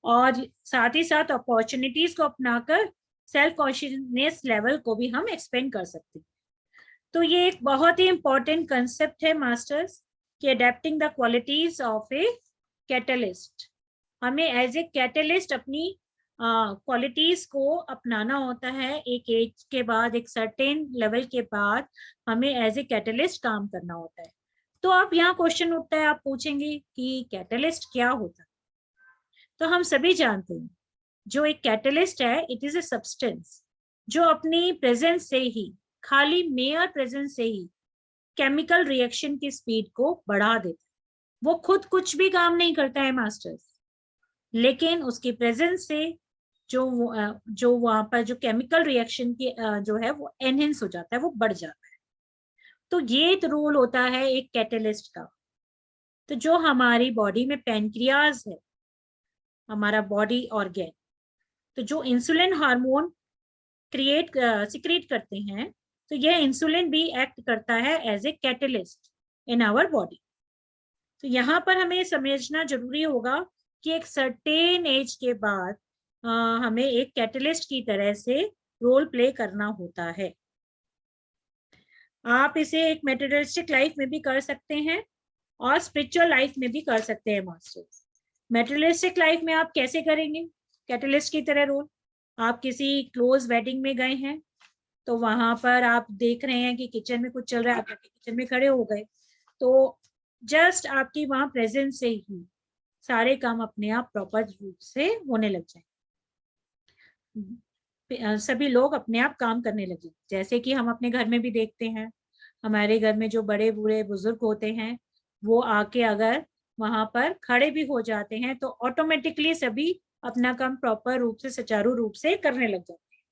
और साथ ही साथ अपॉर्चुनिटीज को अपनाकर सेल्फ कॉन्शियसनेस लेवल को भी हम एक्सपेंड कर सकते हैं। तो ये एक बहुत ही इंपॉर्टेंट कंसेप्ट है मास्टर्स कि adapting the qualities of a catalyst. हमें एज ए कैटलिस्ट अपनी क्वालिटीज को अपनाना होता है। एक एज के बाद, एक सर्टेन लेवल के बाद हमें एज ए कैटलिस्ट काम करना होता है। तो अब यहाँ क्वेश्चन उठता है, आप पूछेंगे कि कैटलिस्ट क्या होता है। तो हम सभी जानते हैं जो एक कैटलिस्ट है, इट इज ए सब्सटेंस जो अपनी प्रेजेंस से ही, खाली मेयर प्रेजेंस से ही केमिकल रिएक्शन की स्पीड को बढ़ा देता है। वो खुद कुछ भी काम नहीं करता है मास्टर्स, लेकिन उसकी प्रेजेंस से जो वहां पर जो केमिकल रिएक्शन की जो है वो एनहेंस हो जाता है, वो बढ़ जाता है। तो ये रोल होता है एक कैटलिस्ट का। तो जो हमारी बॉडी में पैनक्रियाज है, हमारा बॉडी ऑर्गन, तो जो इंसुलिन हार्मोन सिक्रेट करते हैं, तो यह इंसुलिन भी एक्ट करता है as a catalyst in our body. तो यहाँ पर हमें समझना जरूरी होगा कि एक सर्टेन एज के बाद हमें एक कैटलिस्ट की तरह से रोल प्ले करना होता है। आप इसे एक मेटेरियलिस्टिक लाइफ में भी कर सकते हैं और स्पिरिचुअल लाइफ में भी कर सकते हैं मास्टर्स। मेटेरियलिस्टिक लाइफ में आप कैसे करेंगे कैटलिस्ट की तरह रोल? आप किसी क्लोज वेडिंग में गए हैं, तो वहां पर आप देख रहे हैं कि किचन में कुछ चल रहा है, आप किचन में खड़े हो गए, तो जस्ट आपकी वहां प्रेजेंस से ही सारे काम अपने आप प्रॉपर रूप से होने लग जाए, सभी लोग अपने आप काम करने लगे। जैसे कि हम अपने घर में भी देखते हैं, हमारे घर में जो बड़े बूढ़े बुजुर्ग होते हैं, वो आके अगर वहां पर खड़े भी हो जाते हैं तो ऑटोमेटिकली सभी अपना काम प्रॉपर रूप से सुचारू रूप से करने लग जाते हैं।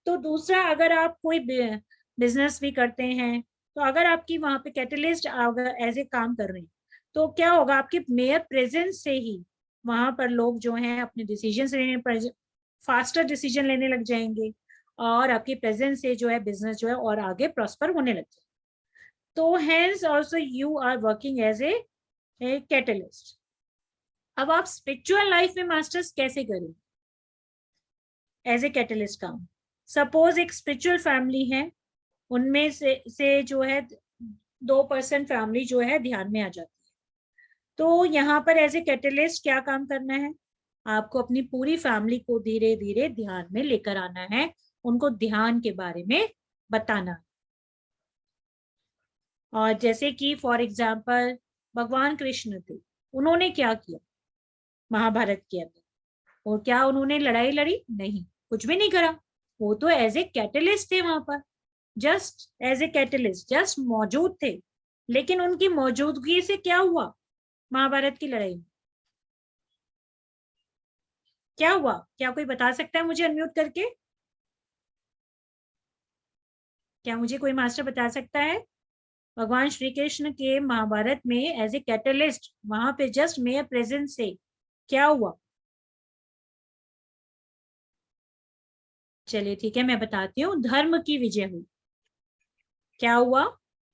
तो दूसरा, अगर आप कोई बिजनेस भी करते हैं, तो अगर आपकी वहां पे कैटलिस्ट अगर एज ए काम कर रहे हैं, तो क्या होगा, आपके मेयर प्रेजेंस से ही वहां पर लोग जो हैं अपने डिसीजन लेने, फास्टर डिसीजन लेने लग जाएंगे, और आपकी प्रेजेंस से जो है बिजनेस जो है और आगे प्रॉस्पर होने लग जाए। तो hence also you are working as a catalyst. अब आप स्पिरिचुअल लाइफ में मास्टर्स कैसे करें एज ए कैटलिस्ट काम? सपोज एक स्पिरिचुअल फैमिली है, उनमें से जो है 2% फैमिली जो है ध्यान में आ जाती है, तो यहाँ पर एज ए कैटलिस्ट क्या काम करना है? आपको अपनी पूरी फैमिली को धीरे धीरे ध्यान में लेकर आना है, उनको ध्यान के बारे में बताना। और जैसे कि फॉर एग्जाम्पल भगवान कृष्ण थे, उन्होंने क्या किया महाभारत के अंदर? और क्या उन्होंने लड़ाई लड़ी? नहीं, कुछ भी नहीं करा। वो तो एज ए कैटलिस्ट थे वहां पर, just as a catalyst just मौजूद थे। लेकिन उनकी मौजूदगी से क्या हुआ महाभारत की लड़ाई में? क्या हुआ? क्या कोई बता सकता है मुझे अनम्यूट करके? क्या मुझे कोई मास्टर बता सकता है? भगवान श्री कृष्ण के महाभारत में एज ए कैटलिस्ट वहां पे जस्ट मेयर प्रेजेंस से क्या हुआ? चलिए ठीक है, मैं बताती हूँ। धर्म की विजय हुई। क्या हुआ?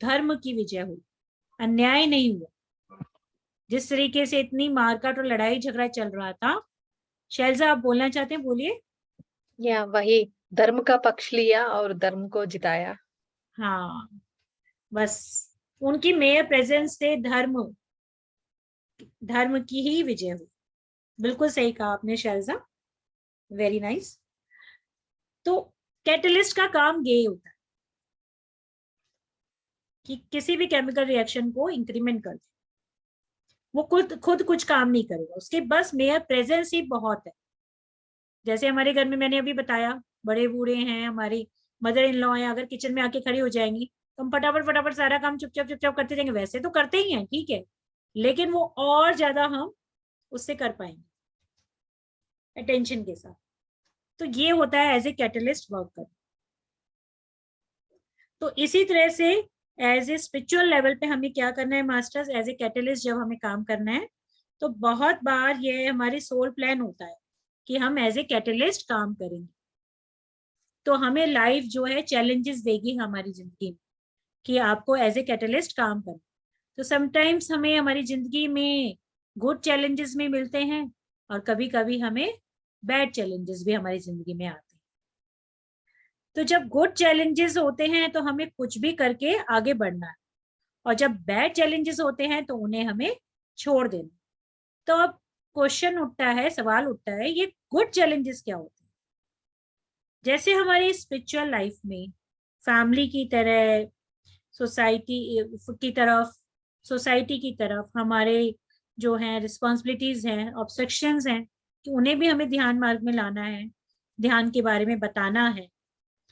धर्म की विजय हुई, अन्याय नहीं हुआ। जिस तरीके से इतनी मारकाट और लड़ाई झगड़ा चल रहा था, शैलजा आप बोलना चाहते हैं, बोलिए। या वही धर्म का पक्ष लिया और धर्म को जिताया। हाँ, बस उनकी मेयर प्रेजेंस से धर्म की ही विजय हुई। बिल्कुल सही कहा आपने शैलजा, वेरी नाइस। तो कैटलिस्ट का काम ये होता है कि किसी भी केमिकल रिएक्शन को इंक्रीमेंट कर दे। वो खुद खुद कुछ काम नहीं करेगा, उसके बस मेयर प्रेजेंस ही बहुत है। जैसे हमारे घर में मैंने अभी बताया, बड़े बूढ़े हैं, हमारी मदर इन लॉ है, अगर किचन में आके खड़ी हो जाएंगी तो हम फटाफट फटाफट सारा काम चुपचाप चुपचाप करते जाएंगे। वैसे तो करते ही हैं, ठीक है, लेकिन वो और ज्यादा हम उससे कर पाएंगे अटेंशन के साथ। तो ये होता है एज ए कैटलिस्ट वर्क कर। तो इसी तरह से एज ए स्पिरिचुअल लेवल पे हमें क्या करना है मास्टर्स, एज ए कैटलिस्ट जब हमें काम करना है, तो बहुत बार ये हमारी सोल प्लान होता है कि हम एज ए कैटलिस्ट काम करेंगे। तो हमें लाइफ जो है चैलेंजेस देगी हमारी जिंदगी में कि आपको एज ए कैटलिस्ट काम करना। तो समटाइम्स हमें हमारी जिंदगी में गुड चैलेंजेस में मिलते हैं, और कभी कभी हमें बैड चैलेंजेस भी हमारी जिंदगी में आते हैं। तो जब गुड चैलेंजेस होते हैं तो हमें कुछ भी करके आगे बढ़ना है, और जब बैड चैलेंजेस होते हैं तो उन्हें हमें छोड़ देना। तो अब क्वेश्चन उठता है, सवाल उठता है, ये गुड चैलेंजेस क्या होते हैं? जैसे हमारी स्पिरिचुअल लाइफ में फैमिली की तरह, सोसाइटी की तरफ हमारे जो हैं रिस्पॉन्सिबिलिटीज हैं, ऑब्स्ट्रक्शंस हैं, कि उन्हें भी हमें ध्यान मार्ग में लाना है, ध्यान के बारे में बताना है।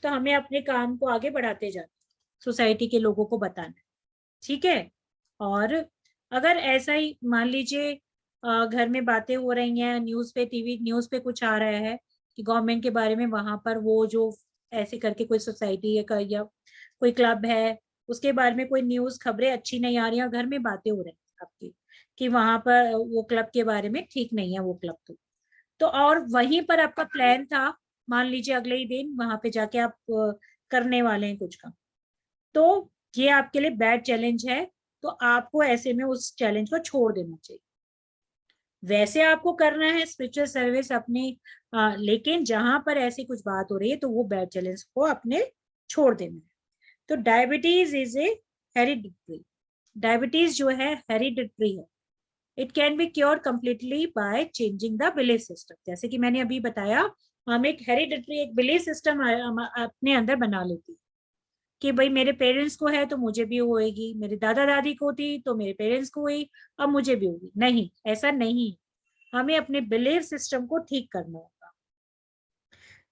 तो हमें अपने काम को आगे बढ़ाते जाना, सोसाइटी के लोगों को बताना है, ठीक है। और अगर ऐसा ही मान लीजिए घर में बातें हो रही हैं, टीवी न्यूज पे कुछ आ रहा है कि गवर्नमेंट के बारे में, वहां पर वो जो ऐसे करके कोई सोसाइटी है या कोई क्लब है, उसके बारे में कोई न्यूज खबरें अच्छी नहीं आ रही है, और घर में बातें हो रही हैं आपकी कि वहां पर वो क्लब के बारे में ठीक नहीं है वो क्लब। तो और वहीं पर आपका प्लान था, मान लीजिए अगले ही दिन वहां पे जाके आप करने वाले हैं कुछ काम, तो ये आपके लिए बैड चैलेंज है। तो आपको ऐसे में उस चैलेंज को छोड़ देना चाहिए। वैसे आपको करना है स्पिरिचुअल सर्विस अपनी, लेकिन जहां पर ऐसी कुछ बात हो रही है तो वो बैड चैलेंज को अपने छोड़ देना है। तो diabetes is a hereditary, diabetes जो है हेरिडिटरी है। It can be cured completely by changing the belief system. जैसे कि मैंने अभी बताया, हम एक हेरिडिटरी एक बिलीफ सिस्टम अपने अंदर बना लेते हैं कि भाई मेरे पेरेंट्स को है तो मुझे भी होएगी, मेरे दादा दादी को थी तो मेरे पेरेंट्स को हुई, अब मुझे भी होगी। नहीं, ऐसा नहीं। हमें अपने बिलीफ सिस्टम को ठीक करना होगा।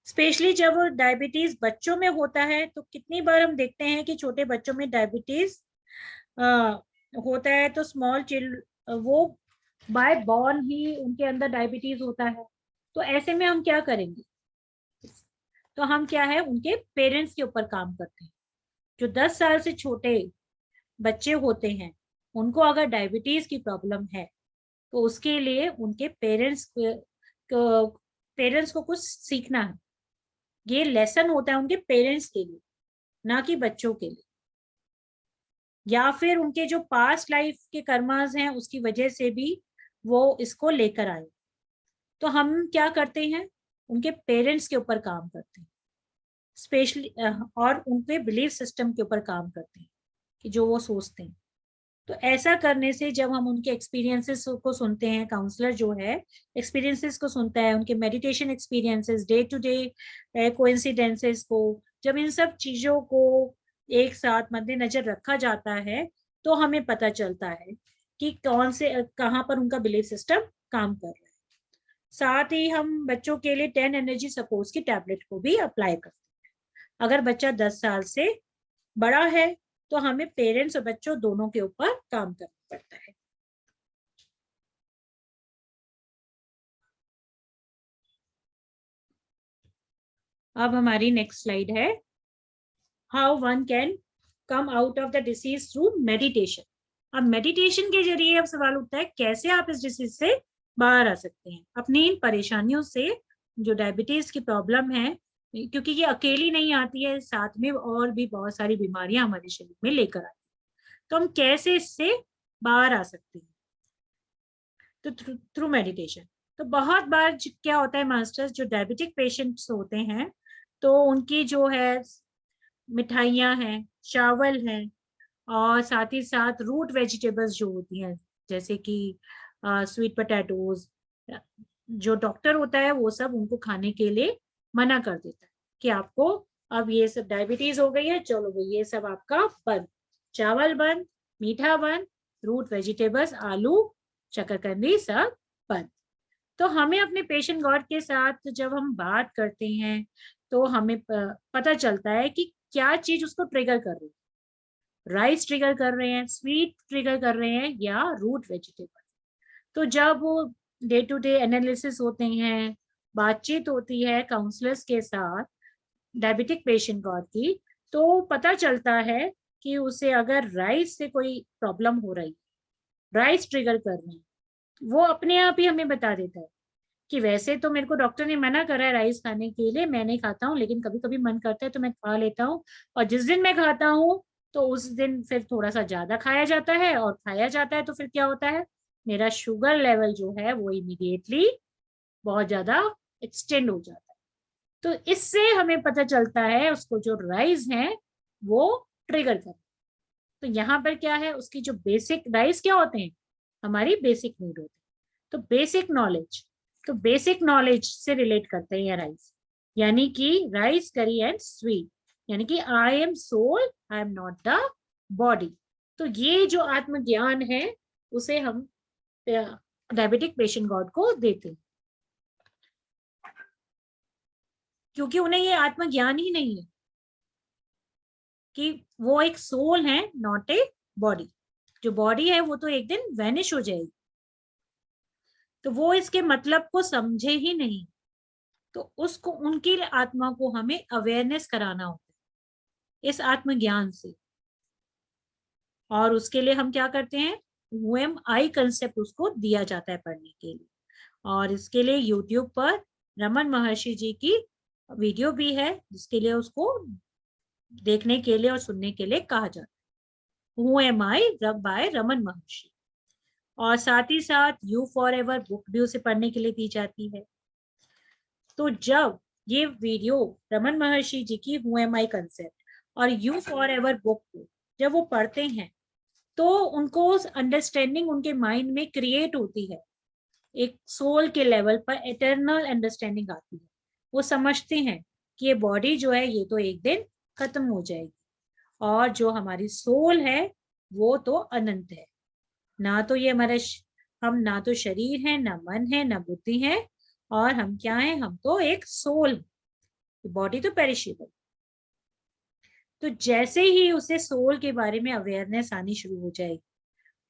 स्पेशली जब डायबिटीज बच्चों में होता है तो कितनी बार हम देखते हैं कि छोटे बच्चों में डायबिटीज होता है, तो स्मॉल चिल्ड वो बाय बॉर्न ही उनके अंदर डायबिटीज होता है। तो ऐसे में हम क्या करेंगे? तो हम क्या है, उनके पेरेंट्स के ऊपर काम करते हैं। जो 10 साल से छोटे बच्चे होते हैं उनको अगर डायबिटीज की प्रॉब्लम है तो उसके लिए उनके पेरेंट्स को कुछ सीखना है। ये लेसन होता है उनके पेरेंट्स के लिए, ना कि बच्चों के लिए। या फिर उनके जो पास्ट लाइफ के कर्मास हैं उसकी वजह से भी वो इसको लेकर आए। तो हम क्या करते हैं, उनके पेरेंट्स के ऊपर काम करते हैं स्पेशली, और उनके बिलीफ सिस्टम के ऊपर काम करते हैं कि जो वो सोचते हैं। तो ऐसा करने से जब हम उनके एक्सपीरियंसेस को सुनते हैं, काउंसलर जो है एक्सपीरियंसेस को सुनता है, उनके meditation experiences, day to day coincidences को, जब इन सब चीजों को एक साथ मद्देनजर रखा जाता है तो हमें पता चलता है कि कौन से कहाँ पर उनका बिलीफ सिस्टम काम कर रहा है। साथ ही हम बच्चों के लिए 10 एनर्जी सपोर्ट्स की टैबलेट को भी अप्लाई करते हैं। अगर बच्चा 10 साल से बड़ा है तो हमें पेरेंट्स और बच्चों दोनों के ऊपर काम करना पड़ता है। अब हमारी नेक्स्ट स्लाइड है, how one can come out of the disease through meditation. अब मेडिटेशन के जरिए अब सवाल उठता है कैसे आप इस डिसीज से बाहर आ सकते हैं, अपनी इन परेशानियों से। जो डायबिटीज की प्रॉब्लम है, क्योंकि ये अकेली नहीं आती है, साथ में और भी बहुत सारी बीमारियां हमारे शरीर में लेकर आती है। तो हम कैसे इससे बाहर आ सकते हैं? तो थ्रू मेडिटेशन। तो बहुत बार क्या होता है मास्टर्स, जो डायबिटिक पेशेंट्स होते हैं तो उनकी जो है मिठाइयाँ हैं, चावल हैं, और साथ ही साथ रूट वेजिटेबल्स जो होती हैं जैसे कि स्वीट पोटैटोज, जो डॉक्टर होता है वो सब उनको खाने के लिए मना कर देता है कि आपको अब ये सब डायबिटीज हो गई है, चलो भाई ये सब आपका बंद, चावल बंद, मीठा बंद, रूट वेजिटेबल्स, आलू, शकरकंदी सब बंद। तो हमें अपने पेशेंट गॉड के साथ जब हम बात करते हैं तो हमें पता चलता है कि क्या चीज उसको ट्रिगर कर रही है। राइस ट्रिगर कर रहे हैं, स्वीट ट्रिगर कर रहे हैं, या रूट वेजिटेबल। तो जब वो डे टू डे एनालिसिस होते हैं, बातचीत होती है काउंसलर्स के साथ डायबिटिक पेशेंट गॉड की, तो पता चलता है कि उसे अगर राइस से कोई प्रॉब्लम हो रही, राइस ट्रिगर कर रहे हैं, वो अपने आप ही हमें बता देता है कि वैसे तो मेरे को डॉक्टर ने मना करा है राइस खाने के लिए, मैं नहीं खाता हूँ, लेकिन कभी कभी मन करता है तो मैं खा लेता हूँ। और जिस दिन मैं खाता हूँ तो उस दिन फिर थोड़ा सा ज्यादा खाया जाता है, और खाया जाता है तो फिर क्या होता है, मेरा शुगर लेवल जो है वो इमीडिएटली बहुत ज्यादा एक्सटेंड हो जाता है। तो इससे हमें पता चलता है उसको जो राइस है वो ट्रिगर कर। तो यहाँ पर क्या है, उसकी जो बेसिक राइस क्या होते हैं, हमारी बेसिक नीड होती है। तो बेसिक नॉलेज, तो बेसिक नॉलेज से रिलेट करते हैं राइस, यानी कि राइस, करी एंड स्वीट, यानी कि I am soul, I am not the body. तो ये जो आत्मज्ञान है उसे हम डायबिटिक पेशेंट गॉड को देते हैं, क्योंकि उन्हें ये आत्मज्ञान ही नहीं है कि वो एक सोल है, नॉट ए बॉडी। जो बॉडी है वो तो एक दिन वैनिश हो जाएगी, तो वो इसके मतलब को समझे ही नहीं। तो उसको, उनकी आत्मा को हमें अवेयरनेस कराना होता है इस आत्मज्ञान से। और उसके लिए हम क्या करते हैं, हु एम आई कंसेप्ट उसको दिया जाता है पढ़ने के लिए। और इसके लिए यूट्यूब पर रमन महर्षि जी की वीडियो भी है, जिसके लिए उसको देखने के लिए और सुनने के लिए कहा जाता है, who am I by Raman Maharshi. और साथ ही साथ यू फॉर एवर बुक भी उसे पढ़ने के लिए दी जाती है। तो जब ये वीडियो रमन महर्षि जी की हु एम आई कंसेप्ट और यू फॉर एवर बुक को जब वो पढ़ते हैं तो उनको अंडरस्टैंडिंग उनके माइंड में क्रिएट होती है, एक सोल के लेवल पर एटर्नल अंडरस्टैंडिंग आती है। वो समझते हैं कि ये बॉडी जो है ये तो एक दिन खत्म हो जाएगी, और जो हमारी सोल है वो तो अनंत है। ना तो ये हमारा हम ना तो शरीर है, ना मन है, ना बुद्धि है, और हम क्या है, हम तो एक सोल, बॉडी तो पेरिशेबल। तो जैसे ही उसे सोल के बारे में अवेयरनेस आनी शुरू हो जाएगी,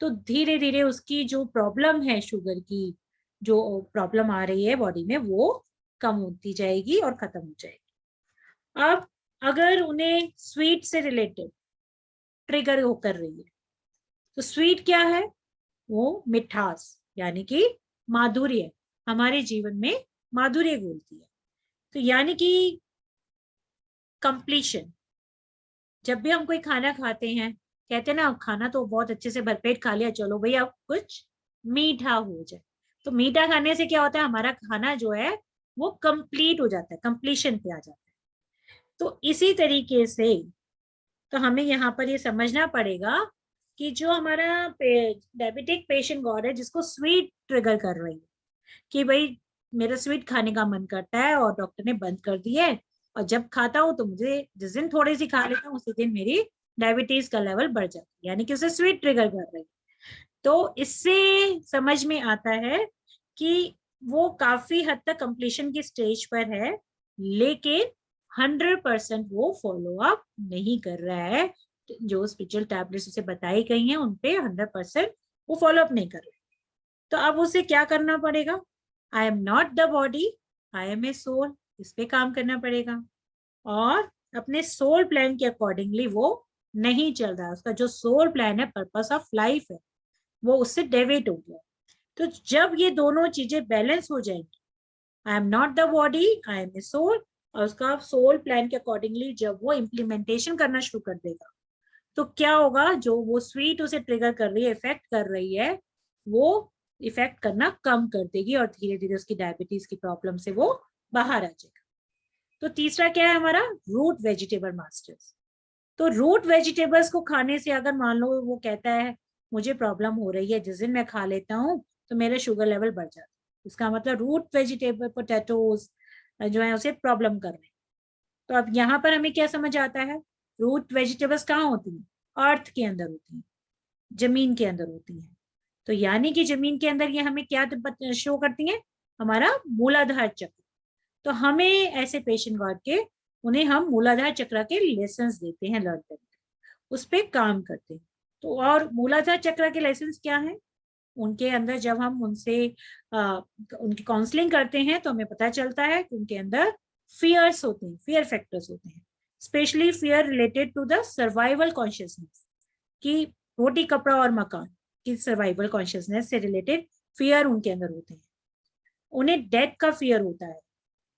तो धीरे धीरे उसकी जो प्रॉब्लम है, शुगर की जो प्रॉब्लम आ रही है बॉडी में, वो कम होती जाएगी और खत्म हो जाएगी। अब अगर उन्हें स्वीट से रिलेटेड ट्रिगर कर रही है, तो स्वीट क्या है, वो मिठास यानी कि माधुर्य, हमारे जीवन में माधुर्य घोलती है। तो यानी कि कंप्लीशन, जब भी हम कोई खाना खाते हैं, कहते हैं ना खाना तो बहुत अच्छे से भरपेट खा लिया, चलो भाई अब कुछ मीठा हो जाए। तो मीठा खाने से क्या होता है, हमारा खाना जो है वो कंप्लीट हो जाता है, कंप्लीशन पे आ जाता है। तो इसी तरीके से तो हमें यहाँ पर ये समझना पड़ेगा कि जो हमारा डायबिटिक पेशेंट गॉड है, जिसको स्वीट ट्रिगर कर रही है कि भाई मेरा स्वीट खाने का मन करता है और डॉक्टर ने बंद कर दिया है, और जब खाता हूँ तो मुझे जिस दिन थोड़ी सी खा लेता हूँ उसी दिन मेरी डायबिटीज का लेवल बढ़ जाता है, यानी कि उसे स्वीट ट्रिगर कर रही है। तो इससे समझ में आता है कि वो काफी हद तक कंप्लीशन की स्टेज पर है, लेकिन 100% वो फॉलो अप नहीं कर रहा है। जो स्पिरिचुअल टैबलेट्स उसे बताई गई हैं उन पे 100% वो फॉलो अप नहीं कर रहा है। तो अब उसे क्या करना पड़ेगा, I am not the body, I am a soul, इस पे काम करना पड़ेगा। और अपने सोल प्लान के अकॉर्डिंगली वो नहीं चल रहा, उसका जो सोल प्लान है, पर्पस ऑफ लाइफ है, वो उससे डेविएट हो गया। तो जब ये दोनों चीजें बैलेंस हो जाएंगी, I am not the body, I am a soul, और उसका सोल प्लान के अकॉर्डिंगली जब वो इम्प्लीमेंटेशन करना शुरू कर देगा, तो क्या होगा, जो वो स्वीट उसे ट्रिगर कर रही है, इफेक्ट कर रही है, वो इफेक्ट करना कम कर देगी और धीरे धीरे उसकी डायबिटीज की प्रॉब्लम से वो बाहर आ जाएगा। तो तीसरा क्या है हमारा, रूट वेजिटेबल मास्टर्स। तो रूट वेजिटेबल्स को खाने से अगर मान लो वो कहता है मुझे प्रॉब्लम हो रही है, जिस दिन मैं खा लेता हूँ तो मेरा शुगर लेवल बढ़ जाता है, इसका मतलब रूट वेजिटेबल पोटैटोज जो है उसे प्रॉब्लम कर रहे हैं। तो अब यहाँ पर हमें क्या समझ आता है, रूट वेजिटेबल्स कहाँ होती हैं, अर्थ के अंदर होती हैं, जमीन के अंदर होती हैं। तो यानी कि जमीन के अंदर ये हमें क्या शो करती हैं, हमारा मूलाधार चक्र। तो हमें ऐसे पेशेंट वार्ड के, उन्हें हम मूलाधार चक्र के लेसन्स देते हैं, लर्न करते हैं, उस पर काम करते हैं। तो और मूलाधार चक्र के लेसन्स क्या है, उनके अंदर जब हम उनसे उनकी काउंसलिंग करते हैं तो हमें पता चलता है कि उनके अंदर फियर्स होते हैं, फियर फैक्टर्स होते हैं, specially fear related to the survival consciousness, कि रोटी कपड़ा और मकान की सर्वाइवल कॉन्शियसनेस से रिलेटेड फियर उनके अंदर होते हैं। उन्हें डेथ का फियर होता है,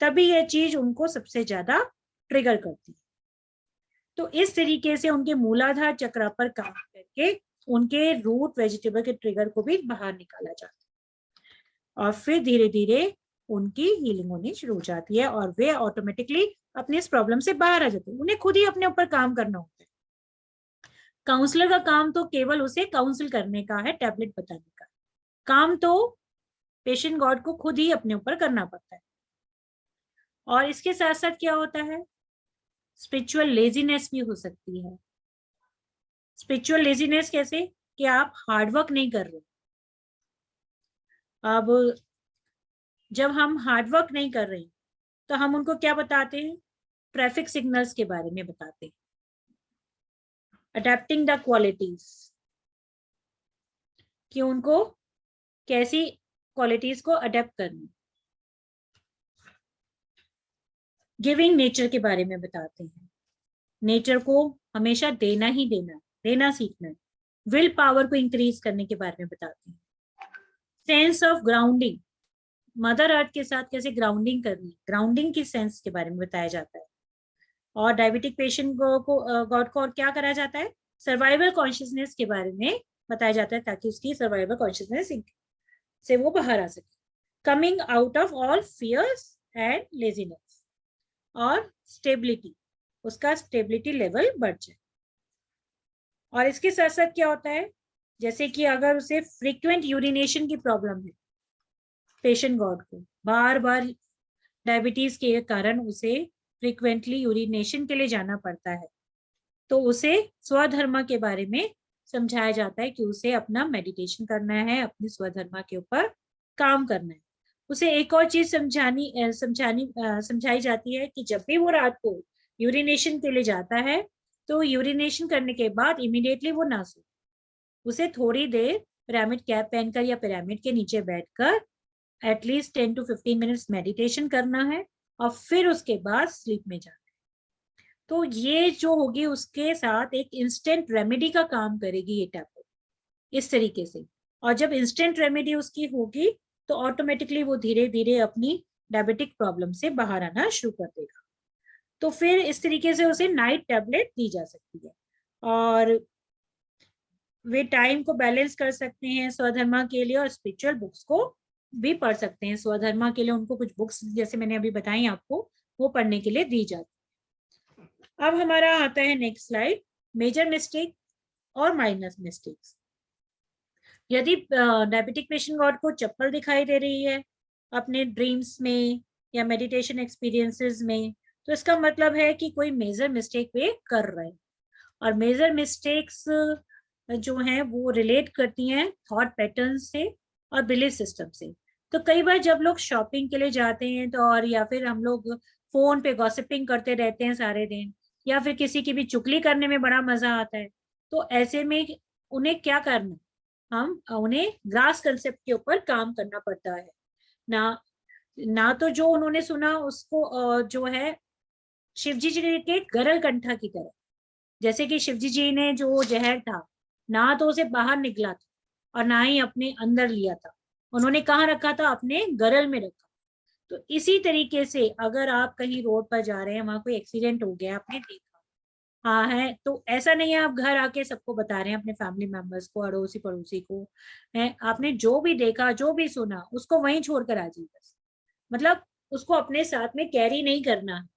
तभी यह चीज उनको सबसे ज्यादा ट्रिगर करती है। तो इस तरीके से उनके मूलाधार चक्र पर काम करके उनके रूट वेजिटेबल के ट्रिगर को भी बाहर निकाला जाता है, और फिर धीरे धीरे उनकी हीलिंग होनी शुरू हो जाती है और वे ऑटोमेटिकली अपने इस प्रॉब्लम से बाहर आ जाते हैं। उन्हें खुद ही अपने ऊपर काम करना होता है। काउंसलर का काम तो केवल उसे काउंसिल करने का है, टैबलेट बताने का काम तो पेशेंट गॉड को खुद ही अपने ऊपर करना पड़ता है। और इसके साथ साथ क्या होता है, स्पिरिचुअल लेजीनेस भी हो सकती है। स्पिरिचुअल लेजीनेस कैसे, कि आप हार्डवर्क नहीं कर रहे। अब जब हम हार्डवर्क नहीं कर रहे तो हम उनको क्या बताते हैं, ट्रैफिक सिग्नल्स के बारे में बताते हैं, अडेप्टिंग द क्वालिटीज, कि उनको कैसी क्वालिटीज को अडेप्ट करनी, गिविंग नेचर के बारे में बताते हैं, नेचर को हमेशा देना ही देना सीखना है, विल पावर को इंक्रीज करने के बारे में बताते हैं, sense of grounding, mother earth के साथ कैसे ग्राउंडिंग करनी, ग्राउंडिंग की सेंस के बारे में बताया जाता है। और डायबिटिक पेशेंट को गॉड को और क्या कराया जाता है, सर्वाइवल कॉन्शियसनेस के बारे में बताया जाता है, ताकि उसकी सर्वाइवल कॉन्शियसनेस से वो बाहर आ सके, coming out of all fears and laziness, और स्टेबिलिटी, उसका स्टेबिलिटी लेवल बढ़ जाए। और इसके साथ साथ क्या होता है, जैसे कि अगर उसे फ्रीक्वेंट यूरिनेशन की प्रॉब्लम है, पेशेंट गॉड को बार बार डायबिटीज के कारण उसे फ्रीक्वेंटली यूरिनेशन के लिए जाना पड़ता है, तो उसे स्वधर्म के बारे में समझाया जाता है कि उसे अपना मेडिटेशन करना है, अपनी स्वधर्म के ऊपर काम करना है। उसे एक और चीज समझाई जाती है कि जब भी वो रात को यूरिनेशन के लिए जाता है तो यूरिनेशन करने के बाद इमीडिएटली वो ना सोए, उसे थोड़ी देर पिरामिड कैप पहनकर या पिरामिड के नीचे बैठकर एटलीस्ट 10 to 15 मिनट्स मेडिटेशन करना है और फिर उसके बाद स्लीप में जाना है। तो ये जो होगी उसके साथ एक इंस्टेंट रेमेडी का काम करेगी ये टैबलेट, इस तरीके से। और जब इंस्टेंट रेमेडी उसकी होगी तो ऑटोमेटिकली वो धीरे धीरे अपनी डायबिटिक प्रॉब्लम से बाहर आना शुरू कर देगा। तो फिर इस तरीके से उसे नाइट टैबलेट दी जा सकती है और वे टाइम को बैलेंस कर सकते हैं स्वधर्मा के लिए और स्पिरिचुअल बुक्स को भी पढ़ सकते हैं। स्वधर्मा के लिए उनको कुछ बुक्स जैसे मैंने अभी बताई आपको वो पढ़ने के लिए दी जाती है। अब हमारा आता है नेक्स्ट स्लाइड, मेजर मिस्टेक और माइनर मिस्टेक्स। यदि डायबिटिक पेशेंट गॉड को चप्पल दिखाई दे रही है अपने ड्रीम्स में या मेडिटेशन एक्सपीरियंसेस में, तो इसका मतलब है कि कोई मेजर मिस्टेक वे कर रहे हैं। और मेजर मिस्टेक्स जो हैं वो रिलेट करती हैं थॉट पैटर्न से और बिलीफ सिस्टम से। तो कई बार जब लोग शॉपिंग के लिए जाते हैं तो और या फिर हम लोग फोन पे गॉसिपिंग करते रहते हैं सारे दिन, या फिर किसी की भी चुगली करने में बड़ा मजा आता है, तो ऐसे में उन्हें क्या करना, हम उन्हें ग्रास कंसेप्ट के ऊपर काम करना पड़ता है ना तो जो उन्होंने सुना उसको जो है शिवजी जी के गरल कंठा की तरह, जैसे कि शिवजी जी ने जो जहर था ना तो उसे बाहर निकला था और ना ही अपने अंदर लिया था, उन्होंने कहाँ रखा था, अपने गरल में रखा। तो इसी तरीके से अगर आप कहीं रोड पर जा रहे हैं, वहां कोई एक्सीडेंट हो गया, आपने देखा हाँ है, तो ऐसा नहीं है आप घर आके सबको बता रहे हैं, अपने फैमिली मेंबर्स को, अड़ोसी पड़ोसी को है, आपने जो भी देखा जो भी सुना उसको वहीं छोड़कर आ जाइए बस। मतलब उसको अपने साथ में कैरी नहीं करना है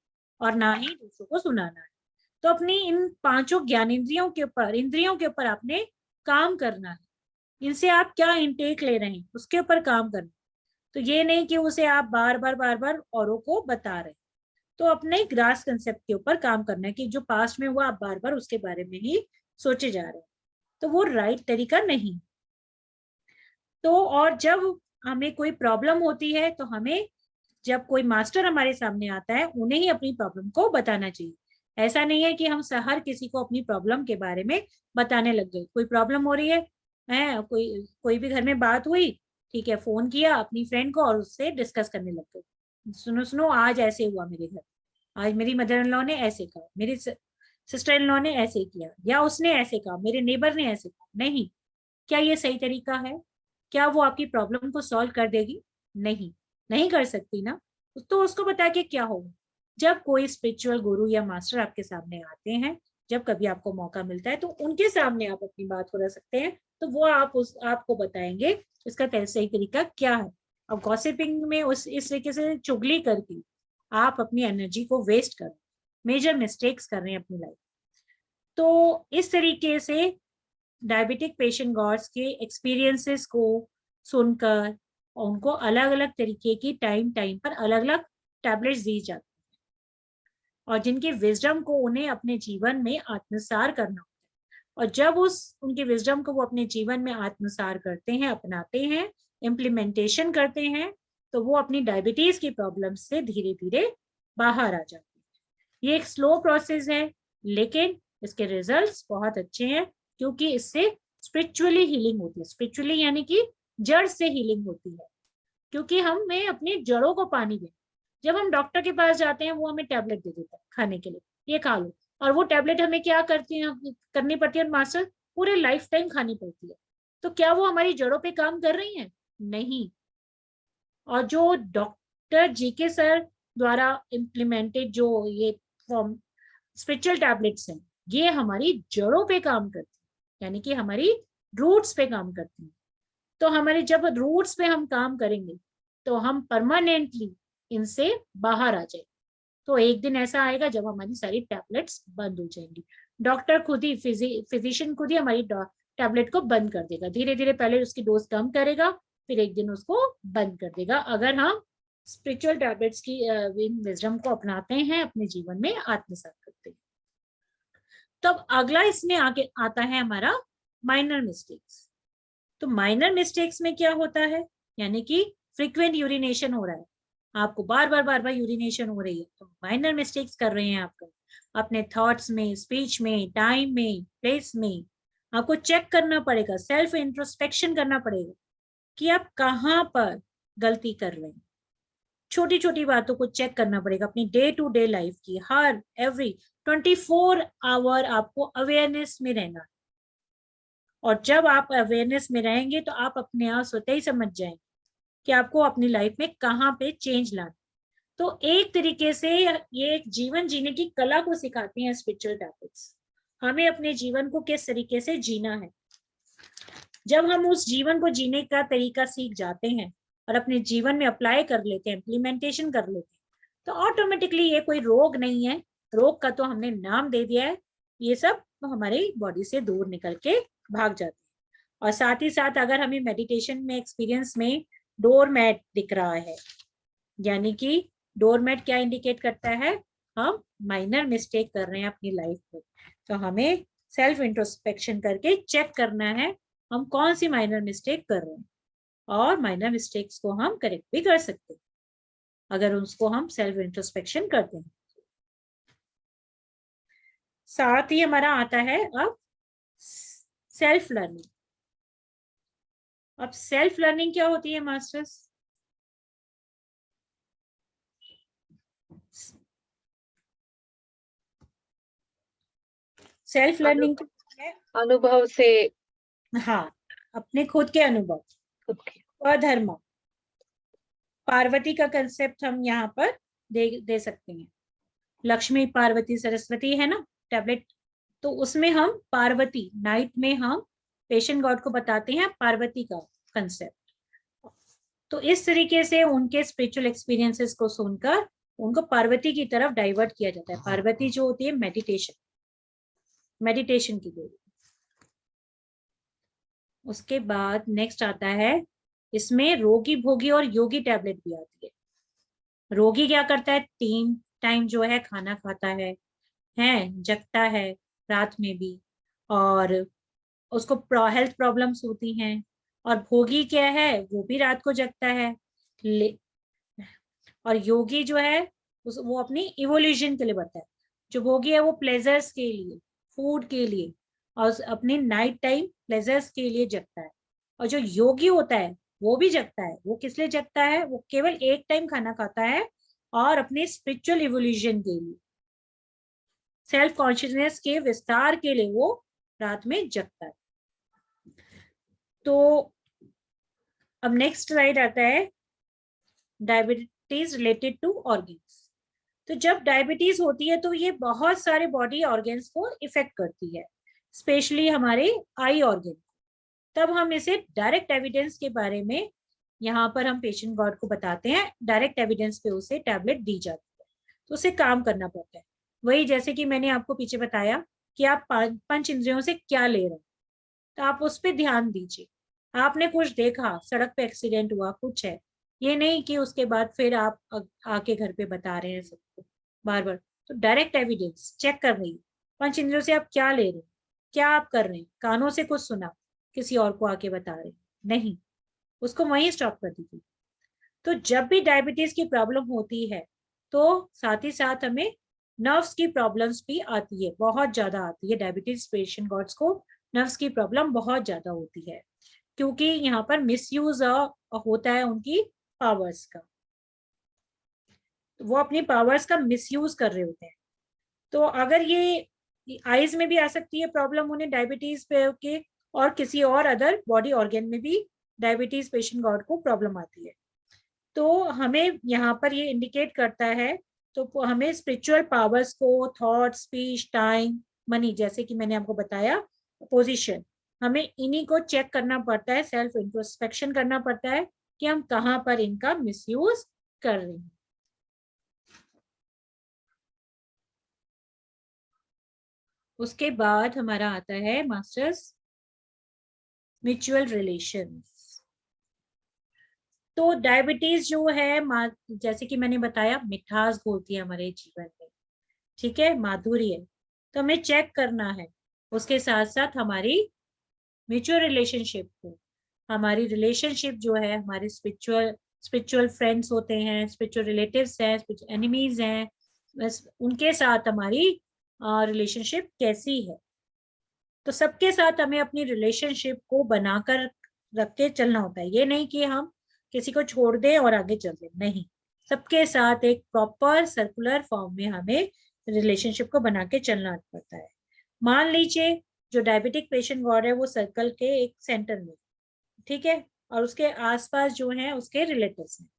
और ना ही दूसरों को सुनाना है। तो अपनी इन पांचों ज्ञानेंद्रियों के ऊपर, इंद्रियों के ऊपर आपने काम करना है, इनसे आप क्या इनटेक ले रहे हैं उसके ऊपर काम करना। तो ये नहीं कि उसे आप बार बार औरों को बता रहे हैं। तो अपने ग्रास कंसेप्ट के ऊपर काम करना है कि जो पास्ट में हुआ आप बार बार उसके बारे में ही सोचे जा रहे हैं, तो वो राइट तरीका नहीं। तो और जब हमें कोई प्रॉब्लम होती है तो हमें, जब कोई मास्टर हमारे सामने आता है, उन्हें ही अपनी प्रॉब्लम को बताना चाहिए। ऐसा नहीं है कि हम हर किसी को अपनी प्रॉब्लम के बारे में बताने लग गए। कोई प्रॉब्लम हो रही है कोई भी घर में बात हुई, ठीक है, फोन किया अपनी फ्रेंड को और उससे डिस्कस करने लग गए, सुनो सुनो आज ऐसे हुआ मेरे घर, आज मेरी मदर इन लॉ ने ऐसे कहा, मेरी सिस्टर इन लॉ ने ऐसे किया, या उसने ऐसे कहा, मेरे नेबर ने ऐसे कहा। नहीं, क्या ये सही तरीका है? क्या वो आपकी प्रॉब्लम को सॉल्व कर देगी? नहीं, नहीं कर सकती ना। तो उसको बता के क्या होगा? जब कोई स्पिरिचुअल गुरु या मास्टर आपके सामने आते हैं, जब कभी आपको मौका मिलता है तो उनके सामने आप अपनी बात को रख सकते हैं, तो वो आपको बताएंगे इसका सही तरीका क्या है। अब गॉसिपिंग में इस तरीके से चुगली करके आप अपनी एनर्जी को वेस्ट कर रहे हैं, मेजर मिस्टेक्स कर रहे हैं अपनी लाइफ। तो इस तरीके से डायबिटिक पेशेंट गॉड्स के एक्सपीरियंसेस को सुनकर उनको अलग अलग तरीके की टाइम पर अलग अलग टैबलेट्स दी जाती है और जिनकी विजडम को उन्हें अपने जीवन में आत्मसार करना होता है। और जब उनके विजडम को वो अपने जीवन में आत्मसार करते हैं, अपनाते हैं, इम्प्लीमेंटेशन करते हैं, तो वो अपनी डायबिटीज की प्रॉब्लम से धीरे धीरे बाहर आ जाते हैं। ये एक स्लो प्रोसेस है लेकिन इसके रिजल्ट्स बहुत अच्छे हैं, क्योंकि इससे स्पिरिचुअली हीलिंग होती है। स्पिरिचुअली यानी कि जड़ से हीलिंग होती है, क्योंकि हमें अपनी जड़ों को पानी देना। जब हम डॉक्टर के पास जाते हैं वो हमें टैबलेट दे देता है खाने के लिए, ये खा लो, और वो टैबलेट हमें क्या करनी पड़ती है मास्टर, पूरे लाइफ टाइम खानी पड़ती है। तो क्या वो हमारी जड़ों पे काम कर रही है? नहीं। और जो डॉक्टर जीके सर द्वारा इम्प्लीमेंटेड जो ये फॉर्म स्पिरिचुअल टैबलेट्स हैं, ये हमारी जड़ों पे काम करती है, यानी कि हमारी रूट्स पे काम करती है। तो हमारे जब रूट्स पे हम काम करेंगे तो हम परमानेंटली इनसे बाहर आ जाएंगे। तो एक दिन ऐसा आएगा जब हमारी सारी टैबलेट्स बंद हो जाएंगी। डॉक्टर खुद ही फिजिशियन खुद ही हमारी टैबलेट को बंद कर देगा, धीरे धीरे पहले उसकी डोज कम करेगा, फिर एक दिन उसको बंद कर देगा, अगर हम स्पिरिचुअल टैबलेट्स की विजडम को अपनाते हैं, अपने जीवन में आत्मसात करते हैं। तब अगला इसमें आगे आता है हमारा माइनर मिस्टेक्स। तो माइनर मिस्टेक्स में क्या होता है, यानी कि फ्रीक्वेंट यूरिनेशन हो रहा है, आपको बार बार यूरिनेशन हो रही है, तो माइनर मिस्टेक्स कर रहे हैं आपको अपने थॉट्स में, स्पीच में, टाइम में, प्लेस में। आपको चेक करना पड़ेगा, सेल्फ इंट्रोस्पेक्शन करना पड़ेगा कि आप कहाँ पर गलती कर रहे हैं। छोटी छोटी बातों को चेक करना पड़ेगा, अपनी डे टू डे लाइफ की, हर एवरी 24 आवर आपको अवेयरनेस में रहना है। और जब आप अवेयरनेस में रहेंगे तो आप अपने आप स्वतः ही समझ जाएंगे कि आपको अपनी लाइफ में कहाँ पे चेंज लाना। तो एक तरीके से ये एक जीवन जीने की कला को सिखाती हैं स्पिरिचुअल टैबलेट्स, हमें अपने जीवन को किस तरीके से जीना है। जब हम उस जीवन को जीने का तरीका सीख जाते हैं और अपने जीवन में अप्लाई कर लेते हैं, इम्प्लीमेंटेशन कर लेते हैं, तो ऑटोमेटिकली ये कोई रोग नहीं है, रोग का तो हमने नाम दे दिया है, ये सब हमारी बॉडी से दूर निकल के भाग जाते हैं। और साथ ही साथ अगर हमें मेडिटेशन में एक्सपीरियंस में डोरमैट दिख रहा है, यानी कि डोरमैट क्या इंडिकेट करता है, हम माइनर मिस्टेक कर रहे हैं अपनी लाइफ में, तो हमें सेल्फ इंट्रोस्पेक्शन करके चेक करना है हम कौन सी माइनर मिस्टेक कर रहे हैं, और माइनर मिस्टेक्स को हम करेक्ट भी कर सकते हैं अगर उसको हम सेल्फ इंट्रोस्पेक्शन करते हैं। साथ ही हमारा आता है अब सेल्फ लर्निंग। अब सेल्फ लर्निंग क्या होती है मास्टर्स? सेल्फ लर्निंग है अनुभव से, हाँ, अपने खुद के अनुभव, खुद के। अधर्म, पार्वती का कंसेप्ट हम यहाँ पर दे सकते हैं। लक्ष्मी, पार्वती, सरस्वती है ना टैबलेट, तो उसमें हम पार्वती, नाइट में हम पेशेंट गॉड को बताते हैं पार्वती का कंसेप्ट। तो इस तरीके से उनके स्पिरिचुअल एक्सपीरियंसेस को सुनकर उनको पार्वती की तरफ डाइवर्ट किया जाता है। पार्वती जो होती है मेडिटेशन की देवी। उसके बाद नेक्स्ट आता है, इसमें रोगी, भोगी और योगी टैबलेट भी आती है। रोगी क्या करता है, 3 टाइम जो है खाना खाता है, जगता है रात में भी, और उसको हेल्थ प्रॉब्लम्स होती हैं। और भोगी क्या है, वो भी रात को जगता है। और योगी जो है वो अपनी इवोल्यूशन के लिए बताता है। जो भोगी है वो प्लेजर्स के लिए, फूड के लिए, और अपने नाइट टाइम प्लेजर्स के लिए जगता है। और जो योगी होता है वो भी जगता है, वो किस लिए जगता है, वो केवल एक टाइम खाना खाता है और अपने स्पिरिचुअल इवोल्यूशन के लिए, सेल्फ कॉन्शियसनेस के विस्तार के लिए वो रात में जगता है। तो अब नेक्स्ट स्लाइड आता है डायबिटीज रिलेटेड टू ऑर्गन्स। तो जब डायबिटीज होती है तो ये बहुत सारे बॉडी ऑर्गन्स को इफेक्ट करती है, स्पेशली हमारे आई ऑर्गन। तब हम इसे डायरेक्ट एविडेंस के बारे में यहाँ पर हम पेशेंट गॉड को बताते हैं, डायरेक्ट एविडेंस पे उसे टैबलेट दी जाती है, तो उसे काम करना पड़ता है। वही जैसे कि मैंने आपको पीछे बताया कि आप 5 इंद्रियों से क्या ले रहे हैं, तो आप उस पर ध्यान दीजिए। आपने कुछ देखा, सड़क पे एक्सीडेंट हुआ, कुछ है, ये नहीं कि उसके बाद फिर आप आके घर पे बता रहे हैं सबको बार बार। तो डायरेक्ट एविडेंस चेक कर रही है, 5 इंद्रियों से आप क्या ले रहे हैं, क्या आप कर रहे हैं, कानों से कुछ सुना, किसी और को आके बता रहे नहीं, उसको वहीं स्टॉप कर दीजिए। तो जब भी डायबिटीज की प्रॉब्लम होती है तो साथ ही साथ हमें नर्व्स की प्रॉब्लम्स भी आती है, बहुत ज्यादा आती है। डायबिटीज पेशेंट गॉड्स को नर्व्स की प्रॉब्लम बहुत ज्यादा होती है, क्योंकि यहाँ पर मिसयूज होता है उनकी पावर्स का, वो अपनी पावर्स का मिसयूज कर रहे होते हैं। तो अगर ये आईज में भी आ सकती है प्रॉब्लम उन्हें डायबिटीज पे के, और किसी और अदर बॉडी ऑर्गन में भी डायबिटीज पेशेंट गॉड को प्रॉब्लम आती है। तो हमें यहाँ पर ये इंडिकेट करता है, तो हमें स्पिरिचुअल पावर्स को, थॉट, स्पीच, टाइम, मनी, जैसे कि मैंने आपको बताया, पोजीशन, हमें इन्हीं को चेक करना पड़ता है, सेल्फ इंट्रोस्पेक्शन करना पड़ता है कि हम कहाँ पर इनका मिसयूज कर रहे हैं। उसके बाद हमारा आता है मास्टर्स म्यूचुअल रिलेशंस। तो डायबिटीज जो है, जैसे कि मैंने बताया, मिठास घोलती है हमारे जीवन में, ठीक है, माधुर्य, तो हमें चेक करना है। उसके साथ साथ हमारी म्यूचुअल रिलेशनशिप को, हमारी रिलेशनशिप जो है, हमारे स्पिरिचुअल फ्रेंड्स होते हैं, स्पिरिचुअल रिलेटिव्स हैं, स्पिरिचुअल एनिमीज हैं, बस उनके साथ हमारी रिलेशनशिप कैसी है। तो सबके साथ हमें अपनी रिलेशनशिप को बनाकर रख के चलना होता है। ये नहीं कि हम किसी को छोड़ दें और आगे चल दें, नहीं, सबके साथ एक प्रॉपर सर्कुलर फॉर्म में हमें रिलेशनशिप को बना के चलना पड़ता है। मान लीजिए जो डायबिटिक पेशेंट वार्ड है वो सर्कल के एक सेंटर में, ठीक है, और उसके आसपास जो है उसके रिलेटिव्स हैं।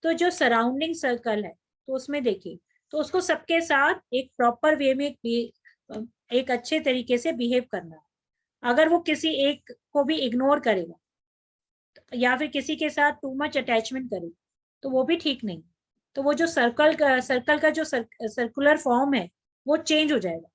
तो जो सराउंडिंग सर्कल है, तो उसमें देखिए, तो उसको सबके साथ एक प्रॉपर वे में एक अच्छे तरीके से बिहेव करना है। अगर वो किसी एक को भी इग्नोर करेगा या फिर किसी के साथ टू मच अटैचमेंट करे, तो वो भी ठीक नहीं। तो वो जो सर्कल का जो सर्कुलर फॉर्म है वो चेंज हो जाएगा।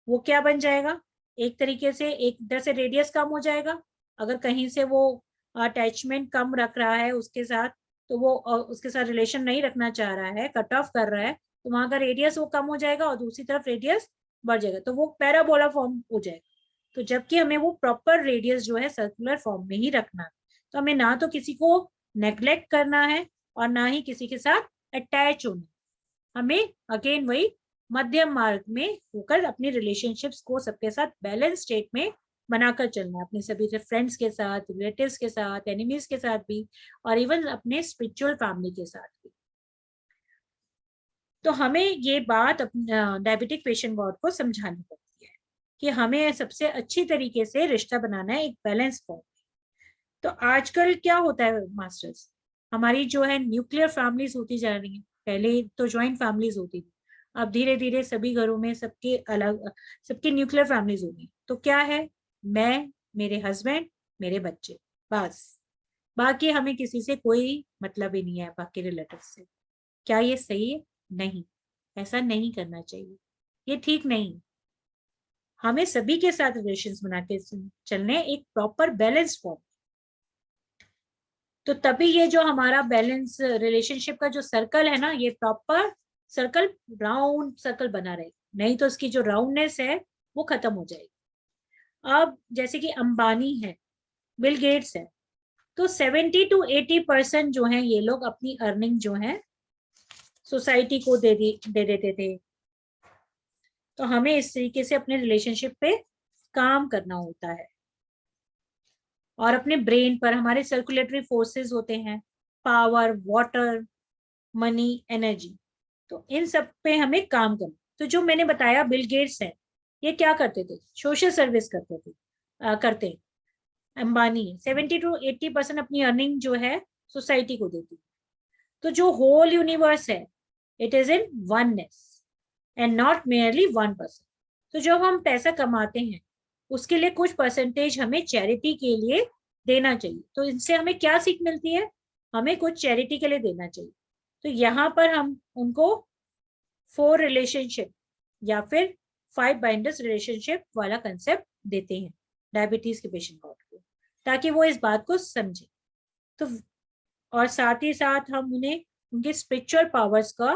वो क्या बन जाएगा, एक तरीके से एक इधर से रेडियस कम हो जाएगा। अगर कहीं से वो अटैचमेंट कम रख रहा है उसके साथ, तो वो उसके साथ रिलेशन नहीं रखना चाह रहा है, कट ऑफ कर रहा है, तो वहां का रेडियस वो कम हो जाएगा और दूसरी तरफ रेडियस बढ़ जाएगा, तो वो पैराबोला फॉर्म हो जाएगा। तो जबकि हमें वो प्रॉपर रेडियस जो है सर्कुलर फॉर्म में ही रखना है। तो हमें ना तो किसी को नेग्लेक्ट करना है और ना ही किसी के साथ अटैच होना है। हमें अगेन वही मध्यम मार्ग में होकर अपनी रिलेशनशिप्स को सबके साथ बैलेंस स्टेट में बनाकर चलना है, अपने सभी फ्रेंड्स के साथ, रिलेटिव्स के साथ, एनिमीज के साथ भी, और इवन अपने स्पिरिचुअल फैमिली के साथ भी। तो हमें ये बात डायबिटिक पेशेंट वार्ड को समझानी पड़ती है कि हमें सबसे अच्छी तरीके से रिश्ता बनाना है एक बैलेंस फॉर्म। तो आजकल क्या होता है मास्टर्स, हमारी जो है न्यूक्लियर फैमिलीज होती जा रही है। पहले तो ज्वाइंट फैमिलीज होती थी, अब धीरे धीरे सभी घरों में सबके अलग, सबकी न्यूक्लियर फैमिलीज होगी। तो क्या है, मैं, मेरे हस्बैंड, मेरे बच्चे, बस, बाकी हमें किसी से कोई मतलब ही नहीं है, बाकी रिलेटिव से। क्या ये सही है? नहीं, ऐसा नहीं करना चाहिए, ये ठीक नहीं। हमें सभी के साथ रिलेशंस बना के चलने एक प्रॉपर बैलेंस फॉर्म। तो तभी ये जो हमारा बैलेंस रिलेशनशिप का जो सर्कल है ना, ये प्रॉपर सर्कल, राउंड सर्कल बना रहे, नहीं तो इसकी जो राउंडनेस है वो खत्म हो जाएगी। अब जैसे कि अंबानी है, बिल गेट्स है, तो 70 to 80% जो है ये लोग अपनी अर्निंग जो है सोसाइटी को दे देते थे। तो हमें इस तरीके से अपने रिलेशनशिप पे काम करना होता है। और अपने ब्रेन पर, हमारे सर्कुलेटरी फोर्सेस होते हैं, पावर, वाटर, मनी, एनर्जी, तो इन सब पे हमें काम करना। तो जो मैंने बताया बिल गेट्स है, ये क्या करते थे, सोशल सर्विस करते थे, करते। अंबानी 70 to 80% अपनी अर्निंग जो है सोसाइटी को देती। तो जो होल यूनिवर्स है, it is in oneness and not merely 1%। तो जब हम पैसा कमाते हैं उसके लिए कुछ परसेंटेज हमें चैरिटी के लिए देना चाहिए। तो इनसे हमें क्या सीख मिलती है, हमें कुछ चैरिटी के लिए देना चाहिए। तो यहाँ पर हम उनको 4 रिलेशनशिप या फिर 5 बाइंडर्स रिलेशनशिप वाला कंसेप्ट देते हैं डायबिटीज के पेशेंट को, ताकि वो इस बात को समझे। तो और साथ ही साथ हम उन्हें उनके स्पिरिचुअल पावर्स का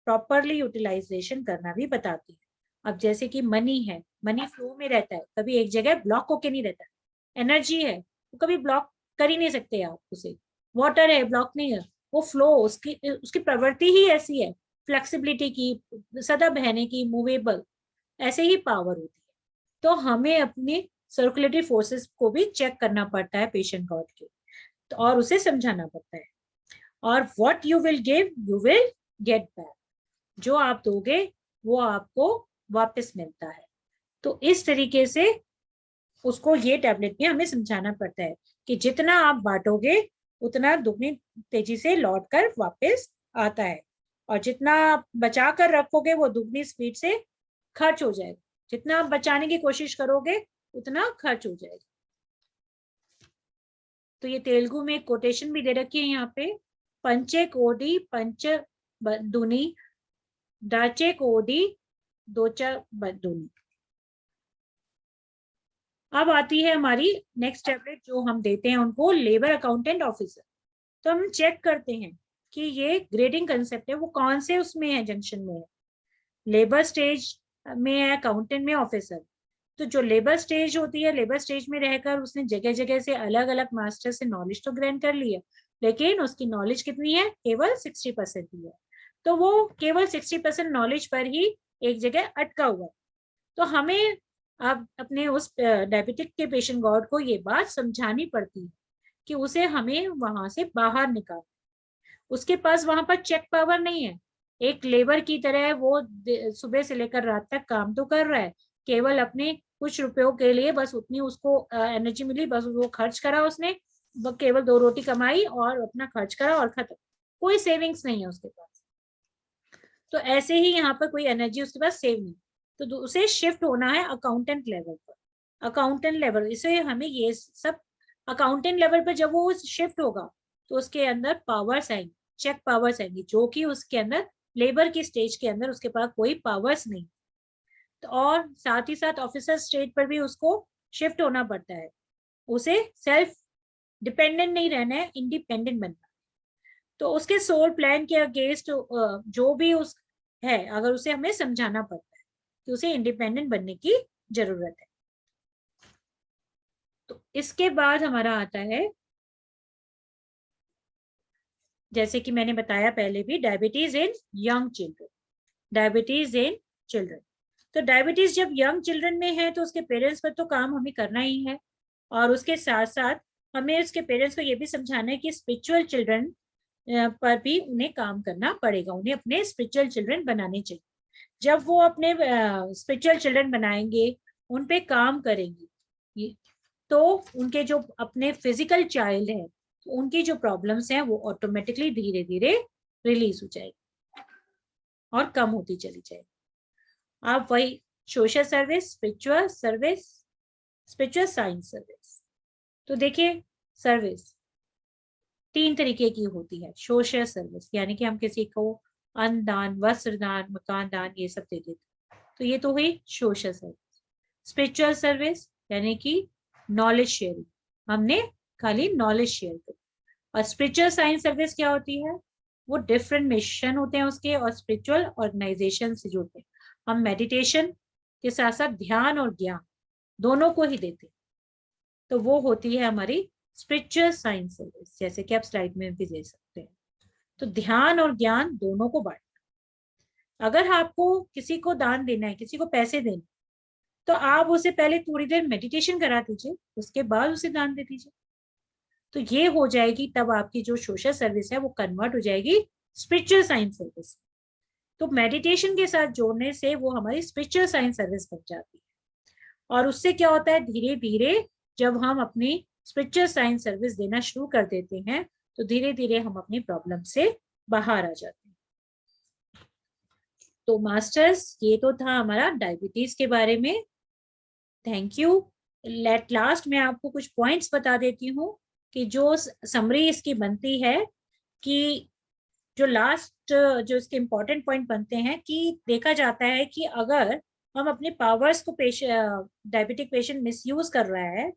प्रॉपरली यूटिलाइजेशन करना भी बताती है। अब जैसे कि मनी है, मनी फ्लो में रहता है, कभी एक जगह ब्लॉक होके नहीं रहता। एनर्जी है, वो कभी ब्लॉक कर ही नहीं सकते आप उसे। वाटर है, ब्लॉक नहीं है, वो फ्लो, उसकी प्रवृत्ति ही ऐसी है, फ्लेक्सिबिलिटी की, सदा बहने की, मूवेबल, ऐसे ही पावर होती है। तो हमें अपने सर्कुलेटरी फोर्सेस को भी चेक करना पड़ता है पेशेंट गॉड के, और उसे समझाना पड़ता है। और what you will give you will get back, जो आप दोगे वो आपको वापस मिलता है। तो इस तरीके से उसको ये टैबलेट में हमें समझाना पड़ता है कि जितना आप बांटोगे उतना दुगनी तेजी से लौट कर वापस आता है, और जितना आप बचा कर रखोगे वो दुगनी स्पीड से खर्च हो जाएगा। जितना आप बचाने की कोशिश करोगे उतना खर्च हो जाएगा। तो ये तेलुगु में कोटेशन भी दे रखी है यहाँ पे, पंचे कोडी पंच दुनी, डाचे कोडी दोचा दुनी। अब आती है हमारी नेक्स्ट टैबलेट जो हम देते हैं उनको, लेबर अकाउंटेंट ऑफिसर। तो हम चेक करते हैं कि ये ग्रेडिंग कंसेप्ट है वो कौन से उसमें है, जंक्शन में है, लेबर स्टेज में है, अकाउंटेंट में, ऑफिसर। तो जो लेबर स्टेज होती है, लेबर स्टेज में रहकर उसने जगह जगह से अलग अलग मास्टर से नॉलेज तो ग्रहण कर लिया, लेकिन उसकी नॉलेज कितनी है, केवल 60% ही है। तो वो केवल 60% नॉलेज पर ही एक जगह अटका हुआ। तो हमें अब अपने उस डायबिटिक के पेशेंट गॉड को ये बात समझानी पड़ती है कि उसे हमें वहां से बाहर निकाल, उसके पास वहां पर चेक पावर नहीं है। एक लेबर की तरह वो सुबह से लेकर रात तक काम तो कर रहा है, केवल अपने कुछ रुपयों के लिए, बस उतनी उसको एनर्जी मिली, बस वो खर्च करा उसने, केवल 2 रोटी कमाई और अपना खर्च करा और खत्म, कोई सेविंग्स नहीं है उसके पास। तो ऐसे ही यहाँ पर कोई एनर्जी उसके पास सेव नहीं, तो उसे शिफ्ट होना है अकाउंटेंट लेवल पर। अकाउंटेंट लेवल, इसे हमें ये सब अकाउंटेंट लेवल पर जब वो शिफ्ट होगा तो उसके अंदर पावर्स आएंगी, चेक पावर्स आएंगी, जो कि उसके अंदर लेबर की स्टेज के अंदर उसके पास कोई पावर्स नहीं। तो और साथ ही साथ ऑफिसर स्टेज पर भी उसको शिफ्ट होना पड़ता है, उसे सेल्फ डिपेंडेंट नहीं रहना है, इंडिपेंडेंट बनना। तो उसके सोल प्लान के अगेंस्ट जो भी उस है, अगर उसे हमें समझाना पड़ता है कि उसे इंडिपेंडेंट बनने की जरूरत है। तो इसके बाद हमारा आता है, जैसे कि मैंने बताया पहले भी, diabetes in young children. Diabetes in children, तो डायबिटीज जब यंग चिल्ड्रन में है तो उसके पेरेंट्स पर तो काम हमें करना ही है, और उसके साथ साथ हमें उसके पेरेंट्स को ये भी समझाना है कि स्पिरिचुअल चिल्ड्रन पर भी उन्हें काम करना पड़ेगा, उन्हें अपने स्पिरिचुअल चिल्ड्रन बनाने चाहिए। जब वो अपने स्पिरिचुअल चिल्ड्रन बनाएंगे, उन पे काम करेंगे, तो उनके जो अपने फिजिकल चाइल्ड है, तो उनकी जो प्रॉब्लम्स हैं वो ऑटोमेटिकली धीरे धीरे रिलीज हो जाएगी और कम होती चली जाएगी। आप वही social service, spiritual service, spiritual science service. तो देखिए, सर्विस 3 तरीके की होती है। सोशल सर्विस यानी कि हम किसी को अन्न दान, वस्त्र दान, मकान दान ये सब दे देते, तो ये तो हुई सोशल सर्विस। स्पिरिचुअल सर्विस यानी कि नॉलेज शेयरिंग, हमने खाली नॉलेज शेयर करी। और स्पिरिचुअल साइंस सर्विस क्या होती है, वो डिफरेंट मिशन होते हैं उसके, और स्पिरिचुअल ऑर्गेनाइजेशन से जुड़ते हैं। हम मेडिटेशन के साथ साथ ध्यान और ज्ञान दोनों को ही देते हैं, तो वो होती है हमारी स्पिरिचुअल साइंस सर्विस, जैसे कि आप स्लाइड में भी दे सकते हैं। तो ध्यान और ज्ञान दोनों को बांटना। अगर आपको किसी को दान देना है, किसी को पैसे देने, तो आप उसे पहले थोड़ी देर मेडिटेशन करा दीजिए, उसके बाद उसे दान दे दीजिए, तो ये हो जाएगी, तब आपकी जो सोशल सर्विस है वो कन्वर्ट हो जाएगी स्पिरिचुअल साइंस सर्विस। तो मेडिटेशन के साथ जोड़ने से वो हमारी स्पिरिचुअल साइंस सर्विस बन जाती है, और उससे क्या होता है, धीरे धीरे जब हम अपनी स्पिरिचुअल साइंस सर्विस देना शुरू कर देते हैं, तो धीरे धीरे हम अपनी प्रॉब्लम से बाहर आ जाते हैं। तो मास्टर्स, ये तो था हमारा डायबिटीज के बारे में। Thank you. लेट लास्ट मैं आपको कुछ पॉइंट्स बता देती हूँ कि जो समरी इसकी बनती है, कि जो लास्ट जो इसके इम्पोर्टेंट पॉइंट बनते हैं, कि देखा जाता है कि अगर हम अपने पावर्स को डायबिटिक पेशेंट मिसयूज कर रहा है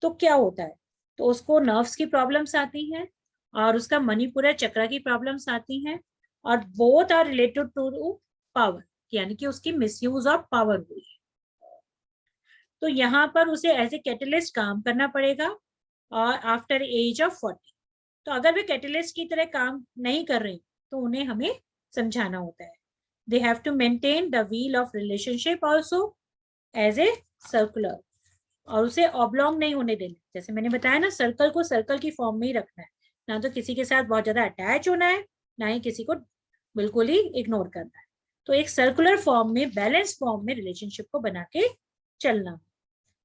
तो क्या होता है, तो उसको नर्व्स की प्रॉब्लम्स आती हैं और उसका मणिपुरा चक्र की प्रॉब्लम्स आती हैं, और both are related to power, यानी कि उसकी मिसयूज ऑफ पावर हुई है। तो यहाँ पर उसे एज ए कैटलिस्ट काम करना पड़ेगा, और आफ्टर एज ऑफ 40। तो अगर वे कैटलिस्ट की तरह काम नहीं कर रहे तो उन्हें हमें समझाना होता है। They have to maintain the wheel of relationship also as a circular, और उसे ऑब्लॉन्ग नहीं होने देना। जैसे मैंने बताया ना, सर्कल को सर्कल की फॉर्म में ही रखना है, ना तो किसी के साथ बहुत ज्यादा अटैच होना है, ना ही किसी को बिल्कुल ही इग्नोर करना है। तो एक सर्कुलर फॉर्म में, बैलेंस फॉर्म में रिलेशनशिप को बना के चलना,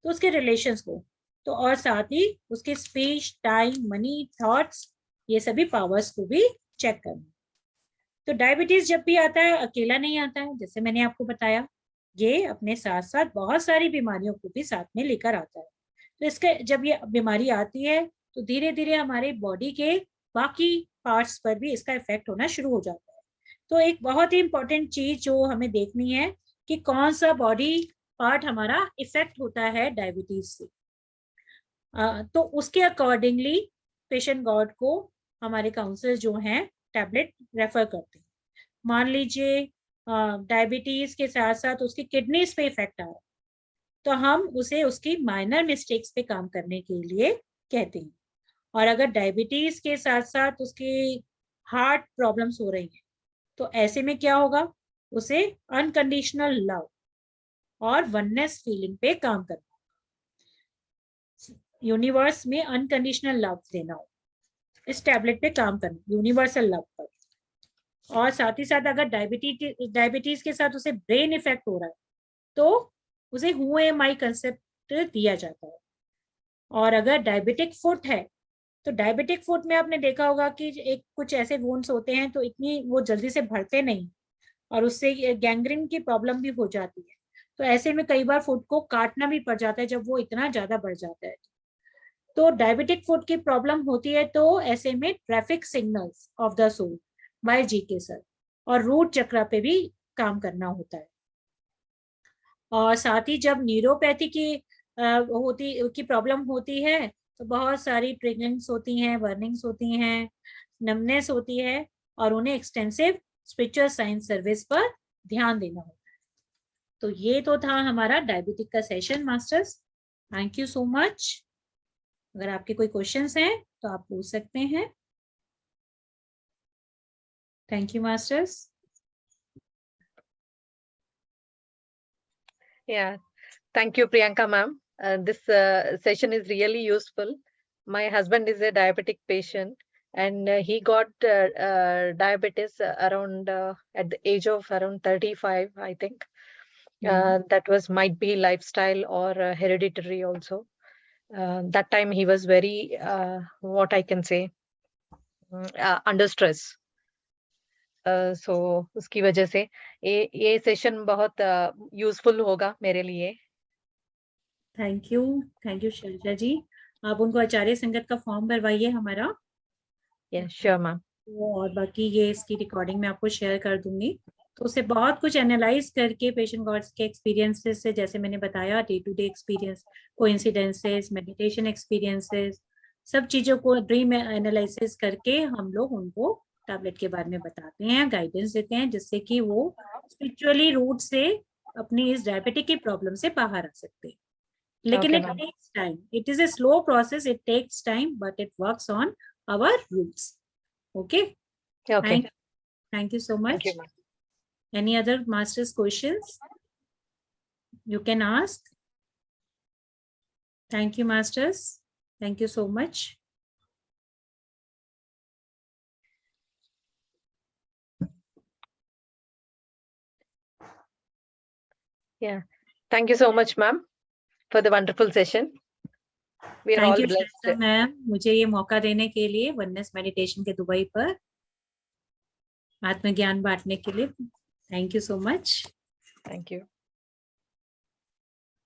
तो उसके रिलेशंस को, तो और साथ ही उसके स्पीच, टाइम, मनी, थॉट्स, ये सभी पावर्स को भी चेक करना। तो डायबिटीज जब भी आता है अकेला नहीं आता है, जैसे मैंने आपको बताया, ये अपने साथ साथ बहुत सारी बीमारियों को भी साथ में लेकर आता है। तो इसके जब ये बीमारी आती है तो धीरे धीरे हमारे बॉडी के बाकी पार्ट्स पर भी इसका इफेक्ट होना शुरू हो जाता है। तो एक बहुत ही इंपॉर्टेंट चीज जो हमें देखनी है कि कौन सा बॉडी पार्ट हमारा इफेक्ट होता है डायबिटीज से। तो उसके अकॉर्डिंगली पेशेंट गॉड को हमारे काउंसलर जो हैं टैबलेट रेफर करते हैं। मान लीजिए डायबिटीज के साथ साथ उसकी किडनीज पे इफेक्ट आ रहा है, तो हम उसे उसकी माइनर मिस्टेक्स पे काम करने के लिए कहते हैं। और अगर डायबिटीज के साथ साथ उसकी हार्ट प्रॉब्लम्स हो रही हैं, तो ऐसे में क्या होगा, उसे अनकंडीशनल लव और वननेस फीलिंग पे काम करना, यूनिवर्स में अनकंडीशनल लव देना हो, इस टैबलेट पे काम करना, यूनिवर्सल लव पर। और साथ ही साथ अगर डायबिटीज के साथ उसे ब्रेन इफेक्ट हो रहा है, तो उसे हु एम आई कंसेप्ट दिया जाता है। और अगर डायबिटिक फुट है, तो डायबिटिक फुट में आपने देखा होगा कि एक कुछ ऐसे वोन्स होते हैं तो इतनी वो जल्दी से भरते नहीं, और उससे गैंग्रीन की प्रॉब्लम भी हो जाती है। तो ऐसे में कई बार फुट को काटना भी पड़ जाता है जब वो इतना ज्यादा बढ़ जाता है। तो डायबिटिक फुट की प्रॉब्लम होती है, तो ऐसे में traffic signals of the soul by GK sir और रूट चक्र पे भी काम करना होता है। और साथ ही जब न्यूरोपैथी की प्रॉब्लम होती है, तो बहुत सारी ट्रिगरिंग्स होती हैं, वर्निंग्स होती हैं, नमनेस होती है, और उन्हें एक्सटेंसिव स्पिरिचुअल साइंस सर्विस पर ध्यान देना होता है। तो ये तो था हमारा डायबिटिक का session masters. Thank you so much. अगर आपके कोई क्वेश्चंस हैं तो आप पूछ सकते हैं। Thank you masters. Yeah, thank you, Priyanka ma'am. This session is really useful. My husband is a diabetic patient, and he got diabetes around at the age of around 35, I think. That was might be lifestyle or hereditary also. That time he was very, what I can say, under stress. सो उसकी वजह से ये session बहुत useful होगा मेरे लिए। Thank you Selja जी। आप उनको आचार्य संगत का फॉर्म भरवाइए हमारा। Sure ma'am. और बाकी ये इसकी रिकॉर्डिंग में आपको शेयर कर दूंगी। तो उसे बहुत कुछ एनालाइज करके पेशेंट गॉड्स के एक्सपीरियंसेस से, जैसे मैंने बताया, day to day experience, coincidences, meditation experiences, सब चीजों को ड्रीम एनालिसिस करके हम लोग उनको टैबलेट के बारे में बताते हैं, गाइडेंस देते हैं, जिससे कि वो स्पिरिचुअली रूट से अपनी इस डायबिटिक की प्रॉब्लम से बाहर आ सकते हैं। लेकिन it takes time, it is a slow process, it takes time, but it works on our roots. Okay. Okay. Thank you so much. Thank you, ma'am. Any other master's questions? You can ask. Thank you, masters. Thank you so much. Yeah. Thank you so much, ma'am, for the wonderful session. We are Thank all you, blessed. Ma'am, मुझे ये मौका देने के लिए oneness meditation के Dubai पर आत्मज्ञान बांटने के लिए। Thank you so much. Thank you.